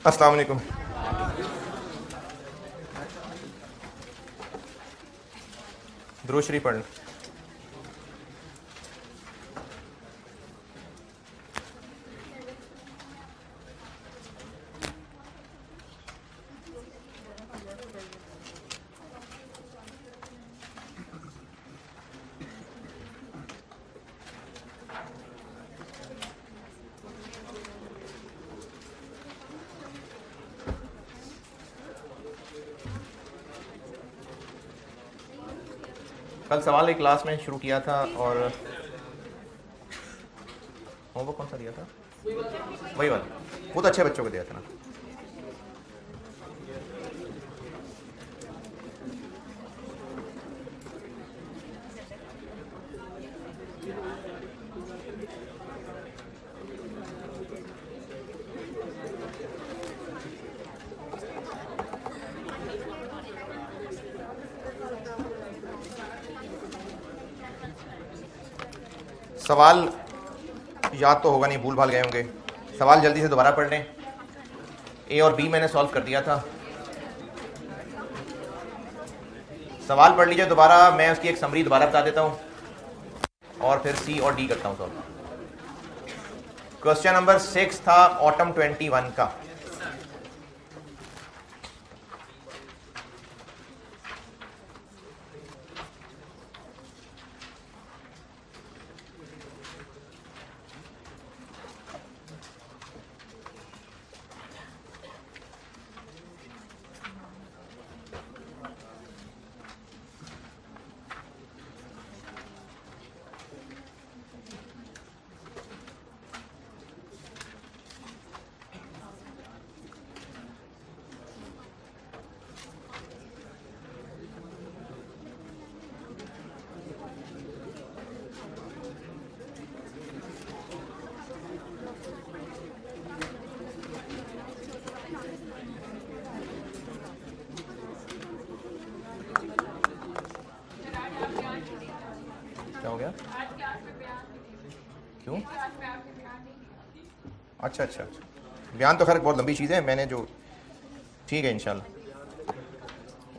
अस्सलाम वालेकुम। दुरूद शरीफ पढ़ लें। कल सवाल एक क्लास में शुरू किया था और होमवर्क कौन सा दिया था? वही वाला, बहुत अच्छे बच्चों को दिया था ना। सवाल याद तो होगा नहीं, भूल भाल गए होंगे। सवाल जल्दी से दोबारा पढ़ लें। ए और बी मैंने सॉल्व कर दिया था। सवाल पढ़ लीजिए दोबारा, मैं उसकी एक समरी दोबारा बता देता हूं और फिर सी और डी करता हूं सॉल्व। क्वेश्चन नंबर 6 था ऑटम 21 का। क्या हो गया? क्यों? अच्छा अच्छा अच्छा, बयान तो खैर बहुत लंबी चीज़ है। मैंने जो ठीक है इंशाल्लाह,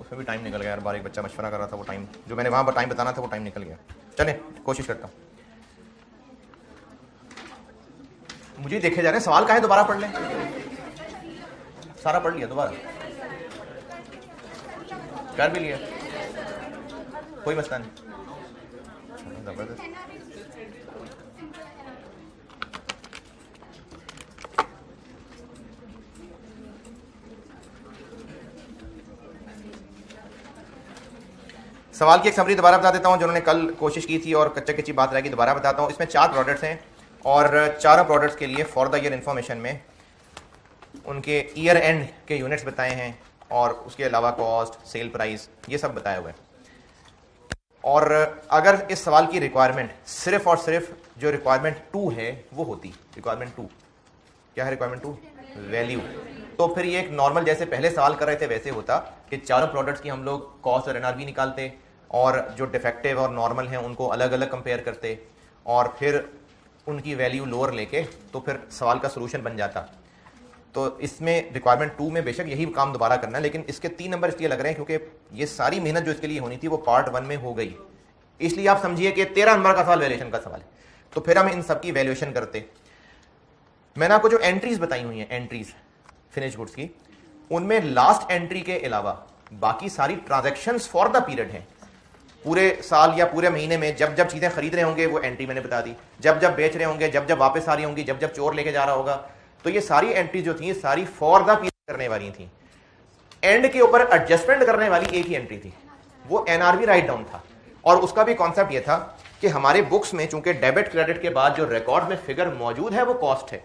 उसमें भी टाइम निकल गया यार। बार एक बच्चा मशवरा कर रहा था, वो टाइम जो मैंने वहाँ पर टाइम बताना था वो टाइम निकल गया। चलें कोशिश करता हूँ। मुझे देखे जा रहे हैं सवाल का है, दोबारा पढ़ लें। सारा पढ़ लिया, दोबारा कर भी लिया, कोई मसला नहीं। जबरदस्त। सवाल की एक समरी दोबारा बता देता हूं, जिन्होंने कल कोशिश की थी और कच्चे कच्ची बात रहेगी, दोबारा बताता हूं। इसमें 4 प्रोडक्ट्स हैं और चारों प्रोडक्ट्स के लिए फॉर द ईयर इन्फॉर्मेशन में उनके ईयर एंड के यूनिट्स बताए हैं और उसके अलावा कॉस्ट, सेल प्राइस, ये सब बताया हुआ है। और अगर इस सवाल की रिक्वायरमेंट सिर्फ और सिर्फ जो रिक्वायरमेंट 2 है वो होती, रिक्वायरमेंट 2 क्या है? रिक्वायरमेंट 2 वैल्यू, तो फिर ये एक नॉर्मल जैसे पहले सवाल कर रहे थे वैसे होता कि चारों प्रोडक्ट्स की हम लोग कॉस्ट और एनआरवी निकालते और जो डिफेक्टिव और नॉर्मल हैं उनको अलग अलग कंपेयर करते और फिर उनकी वैल्यू लोअर लेके तो फिर सवाल का सोल्यूशन बन जाता। तो इसमें रिक्वायरमेंट 2 में बेशक यही काम दोबारा करना है, लेकिन इसके 3 नंबर इसलिए लग रहे हैं क्योंकि ये सारी मेहनत जो इसके लिए होनी थी वो पार्ट 1 में हो गई। इसलिए आप समझिए कि 13 नंबर का सवाल वैल्यूएशन का सवाल है। तो फिर हम इन सब की वैल्यूएशन करते। मैंने आपको जो एंट्रीज बताई हुई हैं, एंट्रीज फिनिश गुड्स की, उनमें लास्ट एंट्री के अलावा बाकी सारी ट्रांजैक्शंस फॉर द पीरियड हैं। पूरे साल या पूरे महीने में जब जब चीजें खरीद रहे होंगे वो एंट्री मैंने बता दी, जब जब बेच रहे होंगे, जब जब वापस आ रही होंगी, जब जब चोर लेके जा रहा होगा, तो ये सारी एंट्री जो थी सारी फॉर द पीरियड करने वाली थी। एंड के ऊपर एडजस्टमेंट करने वाली एक ही एंट्री थी, वो एनआरवी राइट डाउन था। और उसका भी कॉन्सेप्ट ये था कि हमारे बुक्स में चूंकि डेबिट क्रेडिट के बाद जो रिकॉर्ड में फिगर मौजूद है वो कॉस्ट है।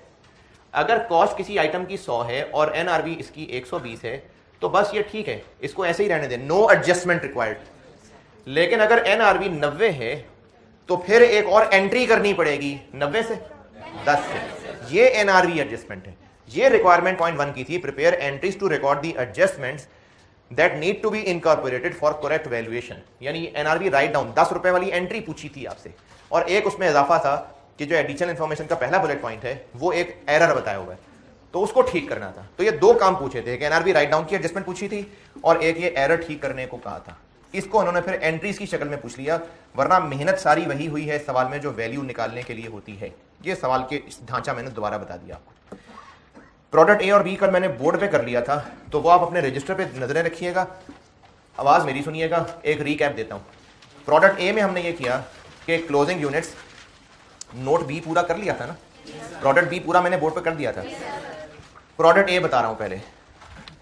अगर कॉस्ट किसी आइटम की 100 है और एनआरवी इसकी 120 है तो बस ये ठीक है, इसको ऐसे ही रहने दें, नो एडजस्टमेंट रिक्वायर्ड। लेकिन अगर एनआरवी 90 है तो फिर एक और एंट्री करनी पड़ेगी 90 से 10 से। ये एनआरवी एडजस्टमेंट है। ये रिक्वायरमेंट पॉइंट 1 की थी, prepare entries to record the adjustments that need to be incorporated for correct valuation. यानी एनआरवी राइट डाउन 10 रुपए वाली एंट्री पूछी थी आपसे, और एक उसमें इजाफा था कि जो एडिशनल इंफॉर्मेशन का पहला बुलेट पॉइंट है वो एक एरर बताया हुआ है। तो उसको ठीक करना था। तो ये दो काम पूछे थे, एक एनआरवी राइट डाउन की एडजस्टमेंट पूछी थी और एक ये एरर ठीक करने को कहा था। इसको उन्होंने फिर एंट्रीज की शक्ल में पूछ लिया, वरना मेहनत सारी वही हुई है सवाल में जो वैल्यू निकालने के लिए होती है। ये सवाल के ढांचा मैंने दोबारा बता दिया आपको। प्रोडक्ट ए और बी का मैंने बोर्ड पे कर लिया था, तो वो आप अपने रजिस्टर पे नजरें रखिएगा, आवाज मेरी सुनिएगा। एक रीकैप देता हूं। प्रोडक्ट ए में हमने ये किया कि क्लोजिंग यूनिट्स, नोट बी पूरा कर लिया था ना, प्रोडक्ट बी पूरा मैंने बोर्ड पे कर दिया था। प्रोडक्ट ए बता रहा हूं पहले।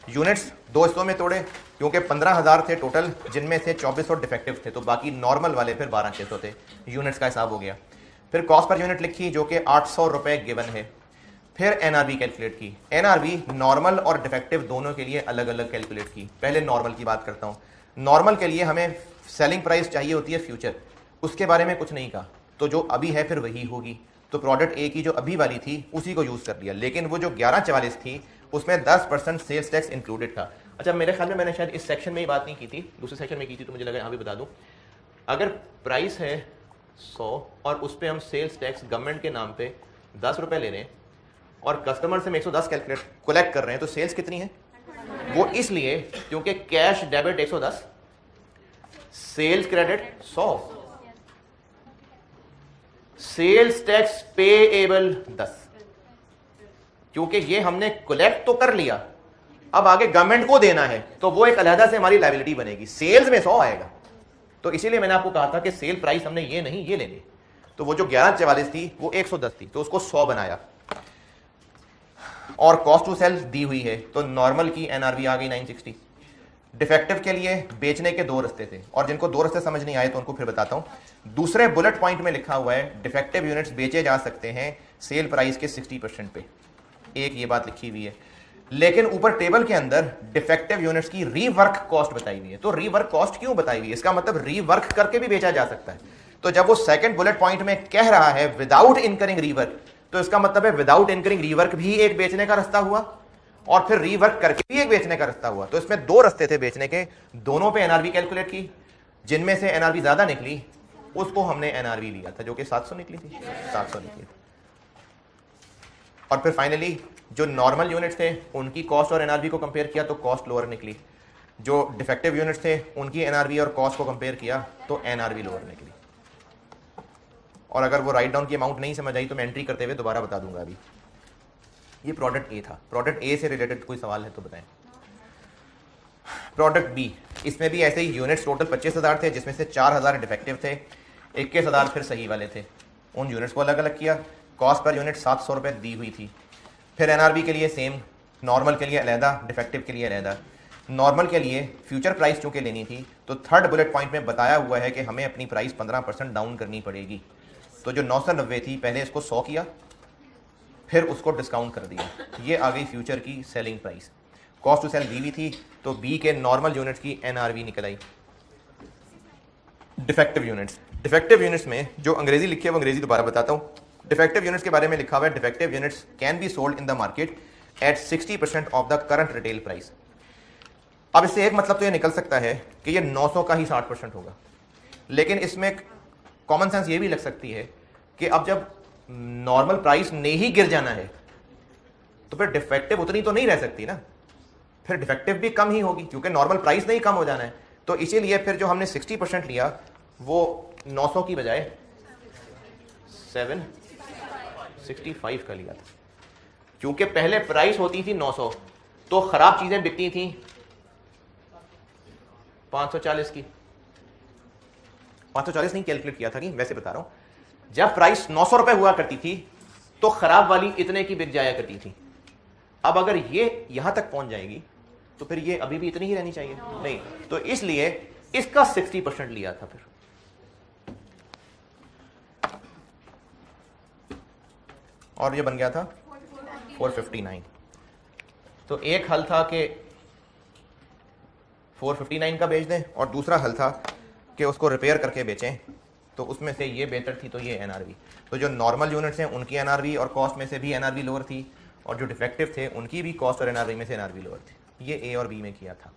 यूनिट्स दो हिस्सों में तोड़े, क्योंकि 15,000 थे टोटल, जिनमें से 2400 डिफेक्टिव थे, तो बाकी नॉर्मल वाले फिर 12,600 थे। यूनिट्स का हिसाब हो गया। फिर कॉस्ट पर यूनिट लिखी जो कि 800 रुपए गिवन है। फिर एनआरवी कैलकुलेट की। एनआरवी नॉर्मल और डिफेक्टिव दोनों के लिए अलग अलग कैलकुलेट की। पहले नॉर्मल की बात करता हूं। नॉर्मल के लिए हमें सेलिंग प्राइस चाहिए होती है फ्यूचर, उसके बारे में कुछ नहीं कहा, तो जो अभी है फिर वही होगी। तो प्रोडक्ट ए की जो अभी वाली थी उसी को यूज कर लिया, लेकिन वो जो 1144 थी उसमें 10% सेल्स टैक्स इंक्लूडेड था। अच्छा, मेरे ख्याल में मैंने शायद इस सेक्शन में ही बात नहीं की थी, दूसरे सेक्शन में की थी, तो मुझे लगा यहाँ भी बता दूं। अगर प्राइस है 100 और उस पर हम सेल्स टैक्स गवर्नमेंट के नाम पे 10 रुपए ले रहे हैं और कस्टमर से हम 110 कलेक्ट कर रहे हैं, तो सेल्स कितनी है? वो इसलिए क्योंकि cash debit 110, sales credit 100, sales tax payable 10। क्योंकि ये हमने कलेक्ट तो कर लिया, अब आगे गवर्नमेंट को देना है, तो वो एक अलहदा से हमारी लायबिलिटी बनेगी। सेल्स में 100 आएगा, तो इसीलिए मैंने आपको कहा था कि सेल प्राइस हमने ये नहीं ये लेंगे। तो वो जो 1144 थी वो 110 थी, तो उसको 100 बनाया और कॉस्ट टू सेल दी हुई है, तो नॉर्मल की एनआरवी आ गई 960। डिफेक्टिव के लिए बेचने के दो रास्ते थे, और जिनको दो रास्ते समझ नहीं आए तो उनको फिर बताता हूं। दूसरे बुलेट पॉइंट में लिखा हुआ है डिफेक्टिव यूनिट्स बेचे जा सकते हैं सेल प्राइस के 60% पे, एक ये बात लिखी हुई है। लेकिन ऊपर टेबल के अंदर डिफेक्टिव यूनिट्स की रीवर्क कॉस्ट बताई हुई है। तो रीवर्क कॉस्ट क्यों बताई हुई है? इसका मतलब रीवर्क करके भी बेचा जा सकता है। तो जब वो सेकंड बुलेट पॉइंट में कह रहा है विदाउट इनकरिंग रीवर्क, तो इसका मतलब है विदाउट इनकरिंग रीवर्क भी एक बेचने का रास्ता हुआ और फिर रीवर्क करके भी एक बेचने का रास्ता हुआ। तो इसमें दो रास्ते थे बेचने के, दोनों पे एनआरवी कैलकुलेट की। जिनमें से एनआरवी ज्यादा निकली उसको हमने एनआरवी लिया था, जो कि 700 निकली थी, 700 निकली थी। और फिर फाइनली जो नॉर्मल यूनिट्स थे उनकी कॉस्ट और एनआरवी को कंपेयर किया तो कॉस्ट लोअर निकली। जो डिफेक्टिव यूनिट्स थे उनकी एनआरवी और कॉस्ट को कंपेयर किया तो एनआरवी लोअर निकली। और अगर वो राइट डाउन की अमाउंट नहीं समझ आई तो मैं एंट्री करते हुए दोबारा बता दूंगा। अभी ये प्रोडक्ट ए था। प्रोडक्ट ए से रिलेटेड कोई सवाल है तो बताएं। प्रोडक्ट बी, इसमें भी ऐसे ही यूनिट्स टोटल 25,000 थे, जिसमें से 4,000 डिफेक्टिव थे, 21,000 फिर सही वाले थे। उन यूनिट्स को अलग अलग किया। कॉस्ट पर यूनिट 700 रुपये दी हुई थी। फिर एनआरबी के लिए सेम, नॉर्मल के लिए अलहदा, डिफेक्टिव के लिए अलहदा। नॉर्मल के लिए फ्यूचर प्राइस चूंकि लेनी थी तो थर्ड बुलेट पॉइंट में बताया हुआ है कि हमें अपनी प्राइस 15% डाउन करनी पड़ेगी। तो जो 990 थी पहले इसको 100 किया, फिर उसको डिस्काउंट कर दिया, ये आ गई फ्यूचर की selling price. Cost to sell दी हुई थी तो बी के नॉर्मल यूनिट्स की एनआरवी निकल आई। डिफेक्टिव यूनिट्स में जो अंग्रेजी लिखी है वो अंग्रेजी दोबारा बताता हूँ। डिफेक्टिव यूनिट्स के बारे में लिखा हुआ है defective units can be sold in the market at 60% of the current retail price. अब इससे एक मतलब तो ये निकल सकता है कि ये 900 का ही 60% होगा, लेकिन इसमें कॉमन सेंस ये भी लग सकती है कि अब जब नॉर्मल प्राइस ने ही गिर जाना है तो फिर डिफेक्टिव उतनी तो नहीं रह सकती ना, फिर डिफेक्टिव भी कम ही होगी क्योंकि नॉर्मल प्राइस ने ही कम हो जाना है। तो इसीलिए फिर जो हमने 60% लिया वो 900 की बजाय 765 का लिया था, क्योंकि पहले प्राइस होती थी 900 तो खराब चीजें बिकती थी 540 की। 540 नहीं कैलकुलेट किया था कि वैसे बता रहा हूं। जब प्राइस 900 रुपए हुआ करती थी तो खराब वाली इतने की बिक जाया करती थी। अब अगर ये यहां तक पहुंच जाएगी तो फिर ये अभी भी इतनी ही रहनी चाहिए नहीं, तो इसलिए इसका 60% लिया था फिर। और ये बन गया था 459। तो एक हल था कि 459 का बेच दें और दूसरा हल था कि उसको रिपेयर करके बेचें, तो उसमें से ये बेहतर थी तो ये एनआरवी। तो जो नॉर्मल यूनिट्स हैं उनकी एनआरवी और कॉस्ट में से भी एनआरवी लोअर थी, और जो डिफेक्टिव थे उनकी भी कॉस्ट और एनआरवी में से एनआरवी लोअर थी। ये ए और बी में किया था।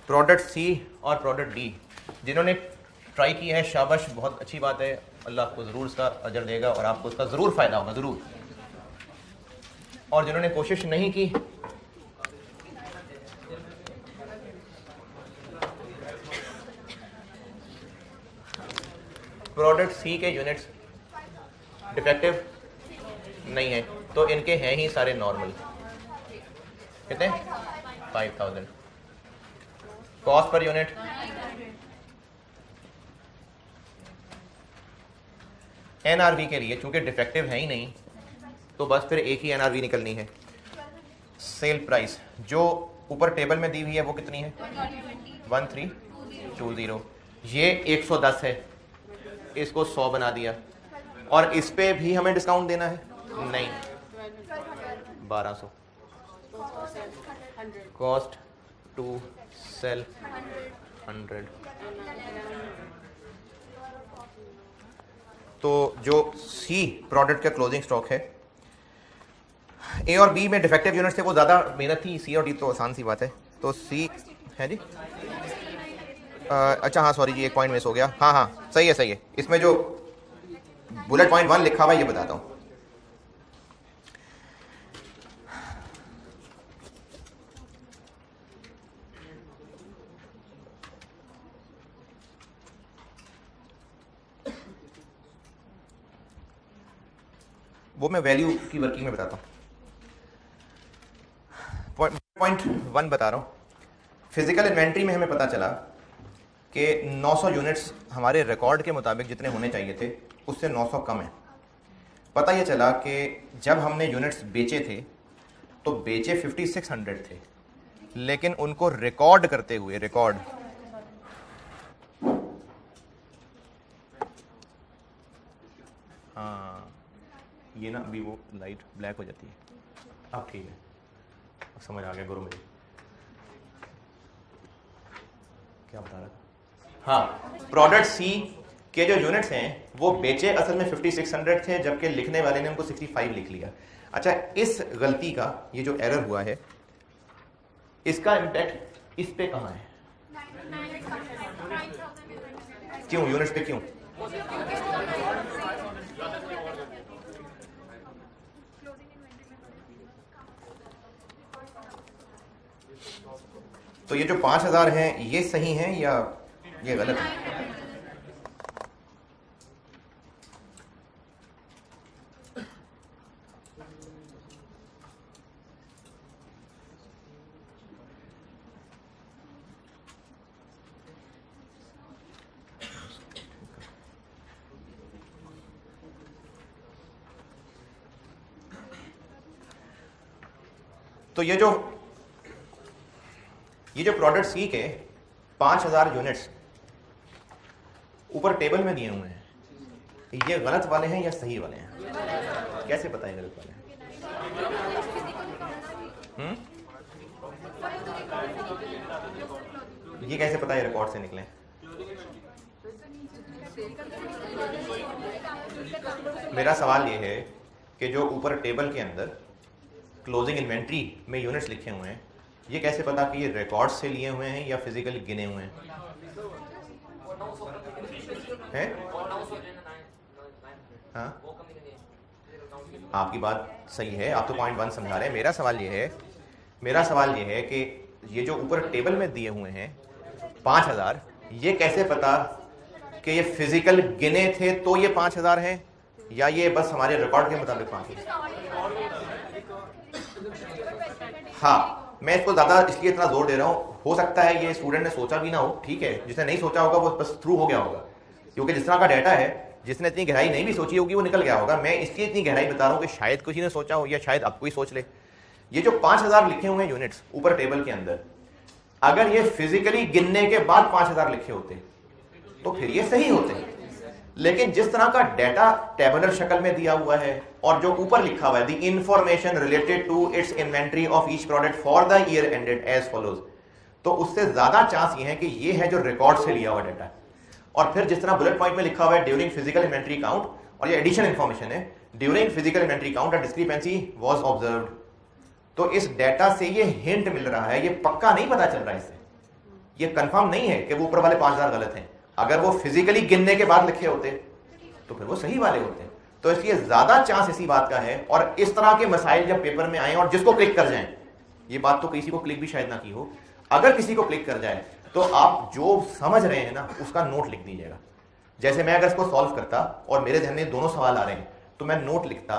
प्रोडक्ट सी और प्रोडक्ट डी, जिन्होंने ट्राई की है शाबाश, बहुत अच्छी बात है, अल्लाह आपको ज़रूर उसका अजर देगा और आपको उसका ज़रूर फ़ायदा होगा, ज़रूर। और जिन्होंने कोशिश नहीं की, प्रोडक्ट सी के यूनिट्स डिफेक्टिव नहीं है तो इनके हैं ही सारे नॉर्मल। कितने? 5000। कॉस्ट पर यूनिट एनआरवी के लिए चूंकि डिफेक्टिव है ही नहीं तो बस फिर एक ही एनआरवी निकलनी है। सेल प्राइस जो ऊपर टेबल में दी हुई है वो कितनी है? 1320। ये 110 है, इसको 100 बना दिया और इस पे भी हमें डिस्काउंट देना है? नहीं, 1200। Cost to sell 100। तो जो सी प्रोडक्ट का क्लोजिंग स्टॉक है, ए और बी में डिफेक्टिव यूनिट थे, वो ज़्यादा मेहनत थी, सी और डी तो आसान सी बात है। तो सी है जी, अच्छा हाँ सॉरी जी, एक पॉइंट मिस हो गया। हाँ हाँ सही है, सही है। इसमें जो बुलेट पॉइंट 1 लिखा हुआ है ये बताता हूँ। वो मैं वैल्यू की वर्किंग में बताता हूँ। पॉइंट 1 बता रहा हूँ। फिजिकल इन्वेंट्री में हमें पता चला कि 900 यूनिट्स हमारे रिकॉर्ड के मुताबिक जितने होने चाहिए थे उससे 900 कम है। पता ये चला कि जब हमने यूनिट्स बेचे थे तो बेचे 5600 थे, लेकिन उनको रिकॉर्ड करते हुए, रिकॉर्ड हाँ ये ना अभी वो लाइट ब्लैक हो जाती है। अब ठीक है, समझ आ गया गुरु मेरी क्या बता रहा था। हाँ, प्रोडक्ट सी के जो यूनिट्स हैं वो बेचे असल में 5600 थे, जबकि लिखने वाले ने उनको 65 लिख लिया। अच्छा, इस गलती का ये जो एरर हुआ है इसका इम्पैक्ट इस पे कहाँ है? क्यों यूनिट्स पे क्यों? तो ये जो 5000 हैं ये सही हैं या ये गलत है? तो ये जो प्रोडक्ट सी के 5000 यूनिट्स ऊपर टेबल में दिए हुए हैं, ये गलत वाले हैं या सही वाले हैं? कैसे पता है गलत वाले हैं? ये कैसे पता है रिकॉर्ड से निकले? मेरा सवाल ये है कि जो ऊपर टेबल के अंदर क्लोजिंग इन्वेंट्री में यूनिट्स लिखे हुए हैं, ये कैसे पता कि ये रिकॉर्ड से लिए हुए हैं या फिजिकली गिने हुए हैं? हाँ, आपकी बात सही है, आप तो पॉइंट 1 समझा रहे हैं। मेरा सवाल ये है कि ये जो ऊपर टेबल में दिए हुए हैं 5000, ये कैसे पता कि ये फिजिकल गिने थे तो ये 5000 हैं या ये बस हमारे रिकॉर्ड के मुताबिक 5000? हाँ, मैं इसको ज़्यादा इसलिए इतना जोर दे रहा हूँ, हो सकता है ये स्टूडेंट ने सोचा भी ना हो, ठीक है, जिसने नहीं सोचा होगा वो बस थ्रू हो गया होगा, क्योंकि जिस तरह का डाटा है, जिसने इतनी गहराई नहीं भी सोची होगी वो निकल गया होगा। मैं इसलिए इतनी गहराई बता रहा हूँ कि शायद किसी ने सोचा हो या शायद अब कोई सोच ले। ये जो 5000 लिखे हुए हैं यूनिट्स ऊपर टेबल के अंदर, अगर ये फिजिकली गिनने के बाद 5000 लिखे होते तो फिर ये सही होते, लेकिन जिस तरह का डाटा टेबुलर शक्ल में दिया हुआ है और जो ऊपर लिखा हुआ है the information related to its inventory of each product for the year ended as follows, तो उससे ज्यादा चांस ये है कि ये है जो रिकॉर्ड से लिया हुआ डाटा। और फिर जिस तरह बुलेट पॉइंट में लिखा हुआ है ड्यूरिंग फिजिकल इन्वेंट्री काउंट, और ये एडिशन इंफॉर्मेशन है, during physical inventory count a discrepancy was observed, तो इस डाटा से ये हिंट मिल रहा है, ये पक्का नहीं पता चल रहा है, इससे ये कंफर्म नहीं है कि वो ऊपर वाले 5000 गलत हैं, अगर वो फिजिकली गिनने के बाद लिखे होते तो फिर वो सही वाले होते। तो इसलिए ज्यादा चांस इसी बात का है। और इस तरह के मसाइल जब पेपर में आए और जिसको क्लिक कर जाएं, ये बात तो किसी को क्लिक भी शायद ना की हो, अगर किसी को क्लिक कर जाए तो आप जो समझ रहे हैं ना उसका नोट लिख दीजिएगा। जैसे मैं अगर इसको सॉल्व करता और मेरे ध्यान में दोनों सवाल आ रहे हैं तो मैं नोट लिखता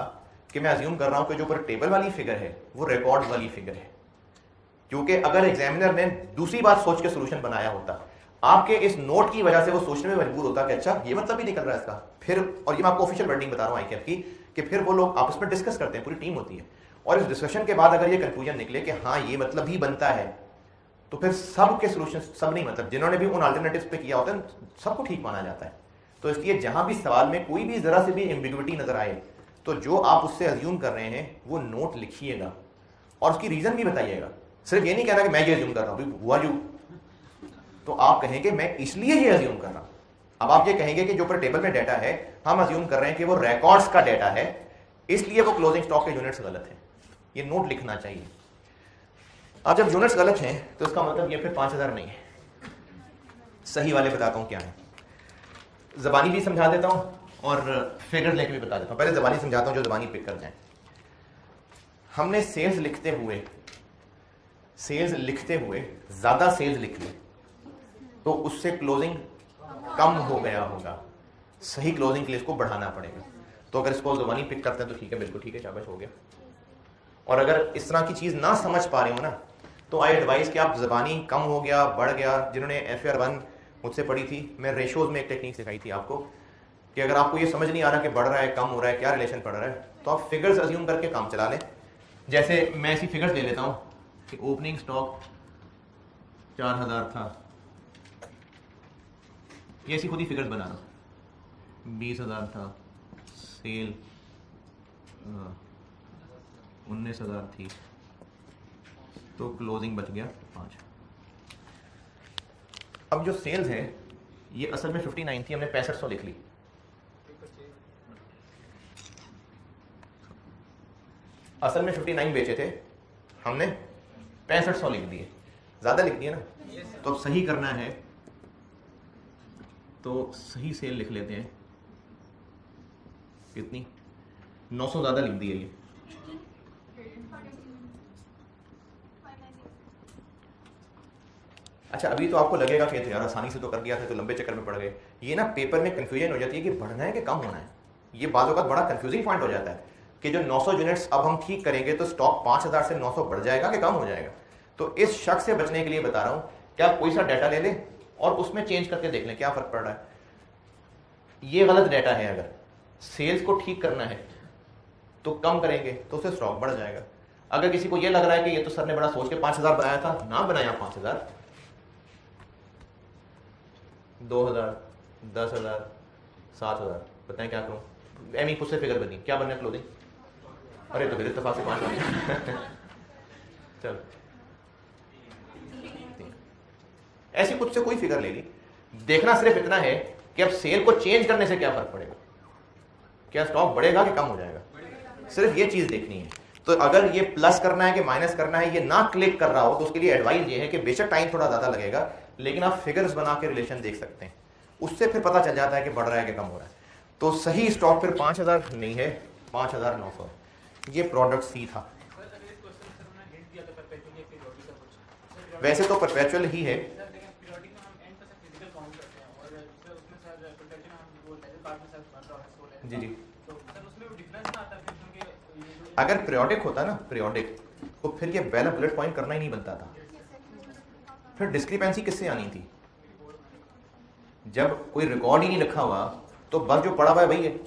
कि मैं अज्यूम कर रहा हूं कि जो ऊपर टेबल वाली फिगर है वो रिकॉर्ड वाली फिगर है, क्योंकि अगर एग्जामिनर ने दूसरी बात सोच के सोल्यूशन बनाया होता, आपके इस नोट की वजह से वो सोचने में मजबूर होता कि अच्छा ये मतलब भी निकल रहा है इसका। फिर, और ये मैं आपको ऑफिशियल वर्डिंग बता रहा हूँ आईकैप की, कि फिर वो लोग आपस में डिस्कस करते हैं, पूरी टीम होती है, और इस डिस्कशन के बाद अगर ये कंक्लूजन निकले कि हाँ ये मतलब ही बनता है, तो फिर सब के सोल्यूशन, सब नहीं मतलब जिन्होंने भी उन अल्टरनेटिव्स पे किया होता है सबको ठीक माना जाता है। तो इसलिए जहां भी सवाल में कोई भी जरा से भी एम्बिग्युइटी नजर आए तो जो आप उससे अज्यूम कर रहे हैं वो नोट लिखिएगा और उसकी रीजन भी बताइएगा। सिर्फ ये नहीं कहना कि मैं ये अज्यूम कर रहा हूं, हुआ जो तो आप कहेंगे मैं इसलिए ये अज्यूम कर रहा हूं। अब आप ये कहेंगे कि जो ऊपर टेबल में डाटा है हम अज्यूम कर रहे हैं कि वो रिकॉर्ड्स का डाटा है, इसलिए वो क्लोजिंग स्टॉक के यूनिट्स गलत है। ये नोट लिखना चाहिए। अब जब यूनिट्स गलत हैं तो इसका मतलब ये फिर 5000 नहीं है। सही वाले बताता हूं क्या है, जबानी भी समझा देता हूं और फिगर लेके भी बता देता हूं। पहले जबानी समझाता हूं जो जबानी पिक कर जाए। हमने सेल्स लिखते हुए ज्यादा सेल्स लिख ली तो उससे क्लोजिंग कम हो गया होगा। सही क्लोजिंग के लिए इसको बढ़ाना पड़ेगा। तो अगर इसको जबानी पिक करते हैं तो ठीक है, बिल्कुल ठीक है, शाबाश, हो गया। और अगर इस तरह की चीज ना समझ पा रहे हो ना तो आई एडवाइस कि आप जबानी कम हो गया, बढ़ गया, जिन्होंने FAR 1 मुझसे पढ़ी थी, मैं रेशोज में एक टेक्निक सिखाई थी आपको कि अगर आपको ये समझ नहीं आ रहा कि बढ़ रहा है, कम हो रहा है, क्या रिलेशन पड़ रहा है, तो आप फिगर्स अज्यूम करके काम चला लें। जैसे मैं ऐसी फिगर्स ले लेता हूं कि ओपनिंग स्टॉक 4000 था, ये ऐसी खुद ही फिगर्स बना रहा हूं, 20000 था, सेल 19000 थी, तो क्लोजिंग बच गया 5। अब जो सेल्स है ये असल में 59 थी, हमने 6500 लिख ली। असल में 59 बेचे थे, हमने 6500 लिख दिए, ज्यादा लिख दिए ना। तो अब सही करना है तो सही सेल लिख लेते हैं, कितनी, 900 ज्यादा लिख दिए ये। अच्छा, अभी तो आपको लगेगा कि यार आसानी से तो कर दिया था, तो लंबे चक्कर में पड़ गए। ये ना पेपर में कंफ्यूजन हो जाती है कि बढ़ना है कि कम होना है। ये बातों का बड़ा कंफ्यूजिंग पॉइंट हो जाता है कि जो 900 यूनिट्स अब हम ठीक करेंगे तो स्टॉक 5000 से 900 बढ़ जाएगा कि कम हो जाएगा। तो इस शक से बचने के लिए बता रहा हूं कि आप कोई सा डाटा ले लें और उसमें चेंज करके देख लें क्या फर्क पड़ रहा है। ये गलत डाटा है, अगर सेल्स को ठीक करना है तो कम करेंगे तो उससे स्टॉक बढ़ जाएगा। अगर किसी को ये लग रहा है कि ये तो सर ने बड़ा सोच के 5000 बनाया था, ना बनाया 5000, 2000, 10,000, 7,000, बताएं क्या करूं। एम खुद से फिगर बनी, क्या बनना है क्लोजिंग, अरे तो फिर इत्तेफाक से 5 चल ऐसी कुछ से कोई फिगर ले ली। देखना सिर्फ इतना है कि अब सेल को चेंज करने से क्या फर्क पड़ेगा, क्या स्टॉक बढ़ेगा कि कम हो जाएगा, सिर्फ ये चीज देखनी है। तो अगर ये प्लस करना है कि माइनस करना है, ये ना क्लिक कर रहा हो तो उसके लिए एडवाइस ये है कि बेशक टाइम थोड़ा ज्यादा लगेगा लेकिन आप फिगर्स बना के रिलेशन देख सकते हैं, उससे फिर पता चल जाता है कि बढ़ रहा है कि कम हो रहा है। तो सही स्टॉक फिर 5000 नहीं है, 5900। ये प्रोडक्ट सी था। वैसे तो परपेचुअल ही है, जी जी। अगर पीरियोडिक होता ना, पीरियोडिक, तो फिर ये पहला बुलेट पॉइंट करना ही नहीं बनता था। फिर डिस्क्रिपेंसी किससे आनी थी, जब कोई रिकॉर्ड ही नहीं लिखा हुआ तो बस जो पड़ा हुआ है वही है,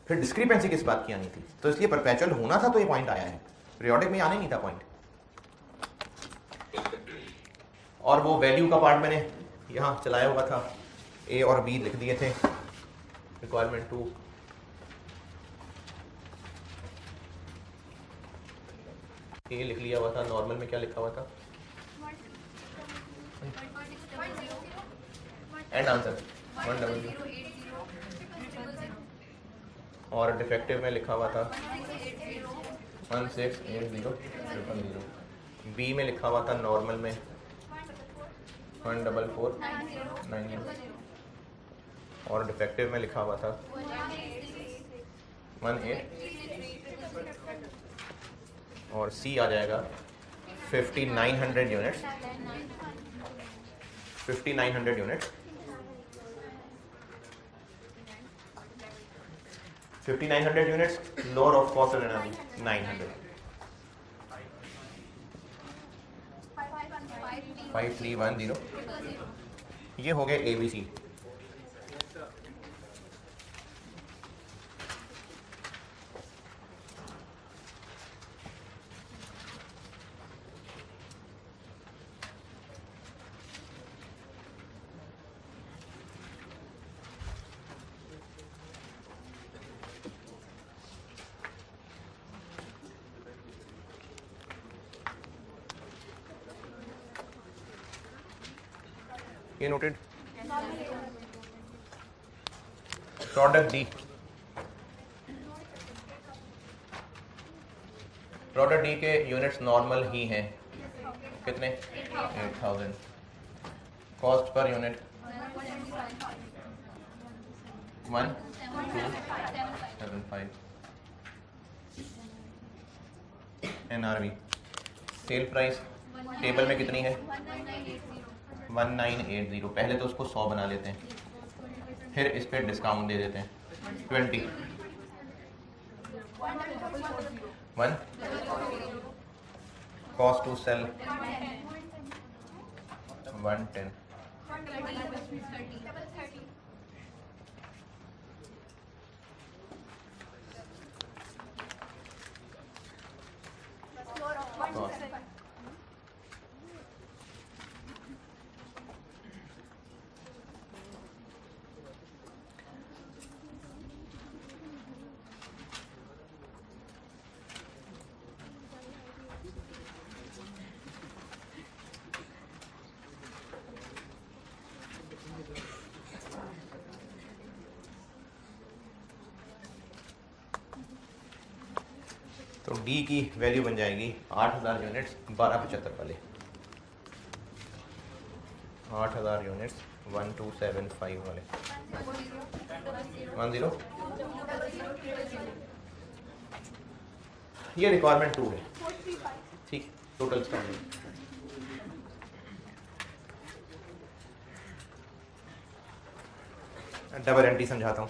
फिर डिस्क्रिपेंसी किस बात की आनी थी। तो इसलिए परपेचुअल होना था तो ये पॉइंट आया है, पीरियोडिक में आने नहीं था पॉइंट। और वो वैल्यू का पार्ट मैंने यहाँ चलाया हुआ था, ए और बी लिख दिए थे, रिक्वायरमेंट 2, ए लिख लिया हुआ था, नॉर्मल में क्या लिखा हुआ था, एंड आंसर 100, और डिफेक्टिव में लिखा हुआ था 168000, बी में लिखा हुआ था नॉर्मल में 14490। और डिफेक्टिव में लिखा हुआ था 18 और सी आ जाएगा 5900 units 5900 units 5900 units lower of cost energy 900 5310 ये हो गए ABC। ये noted. Product D, product D के यूनिट्स नॉर्मल ही हैं, कितने 8000। Cost per unit 1275। NRV sale price table में कितनी है 1980। पहले तो उसको 100 बना लेते हैं, फिर इस पर डिस्काउंट दे देते हैं 20 1। Cost to sell 110। तो डी की वैल्यू बन जाएगी 8000 यूनिट्स 1275 वाले, 8000 यूनिट्स 1275 वाले 10। ये रिक्वायरमेंट 2 है, ठीक। टोटल स्टॉक डबल एंट्री समझाता हूँ।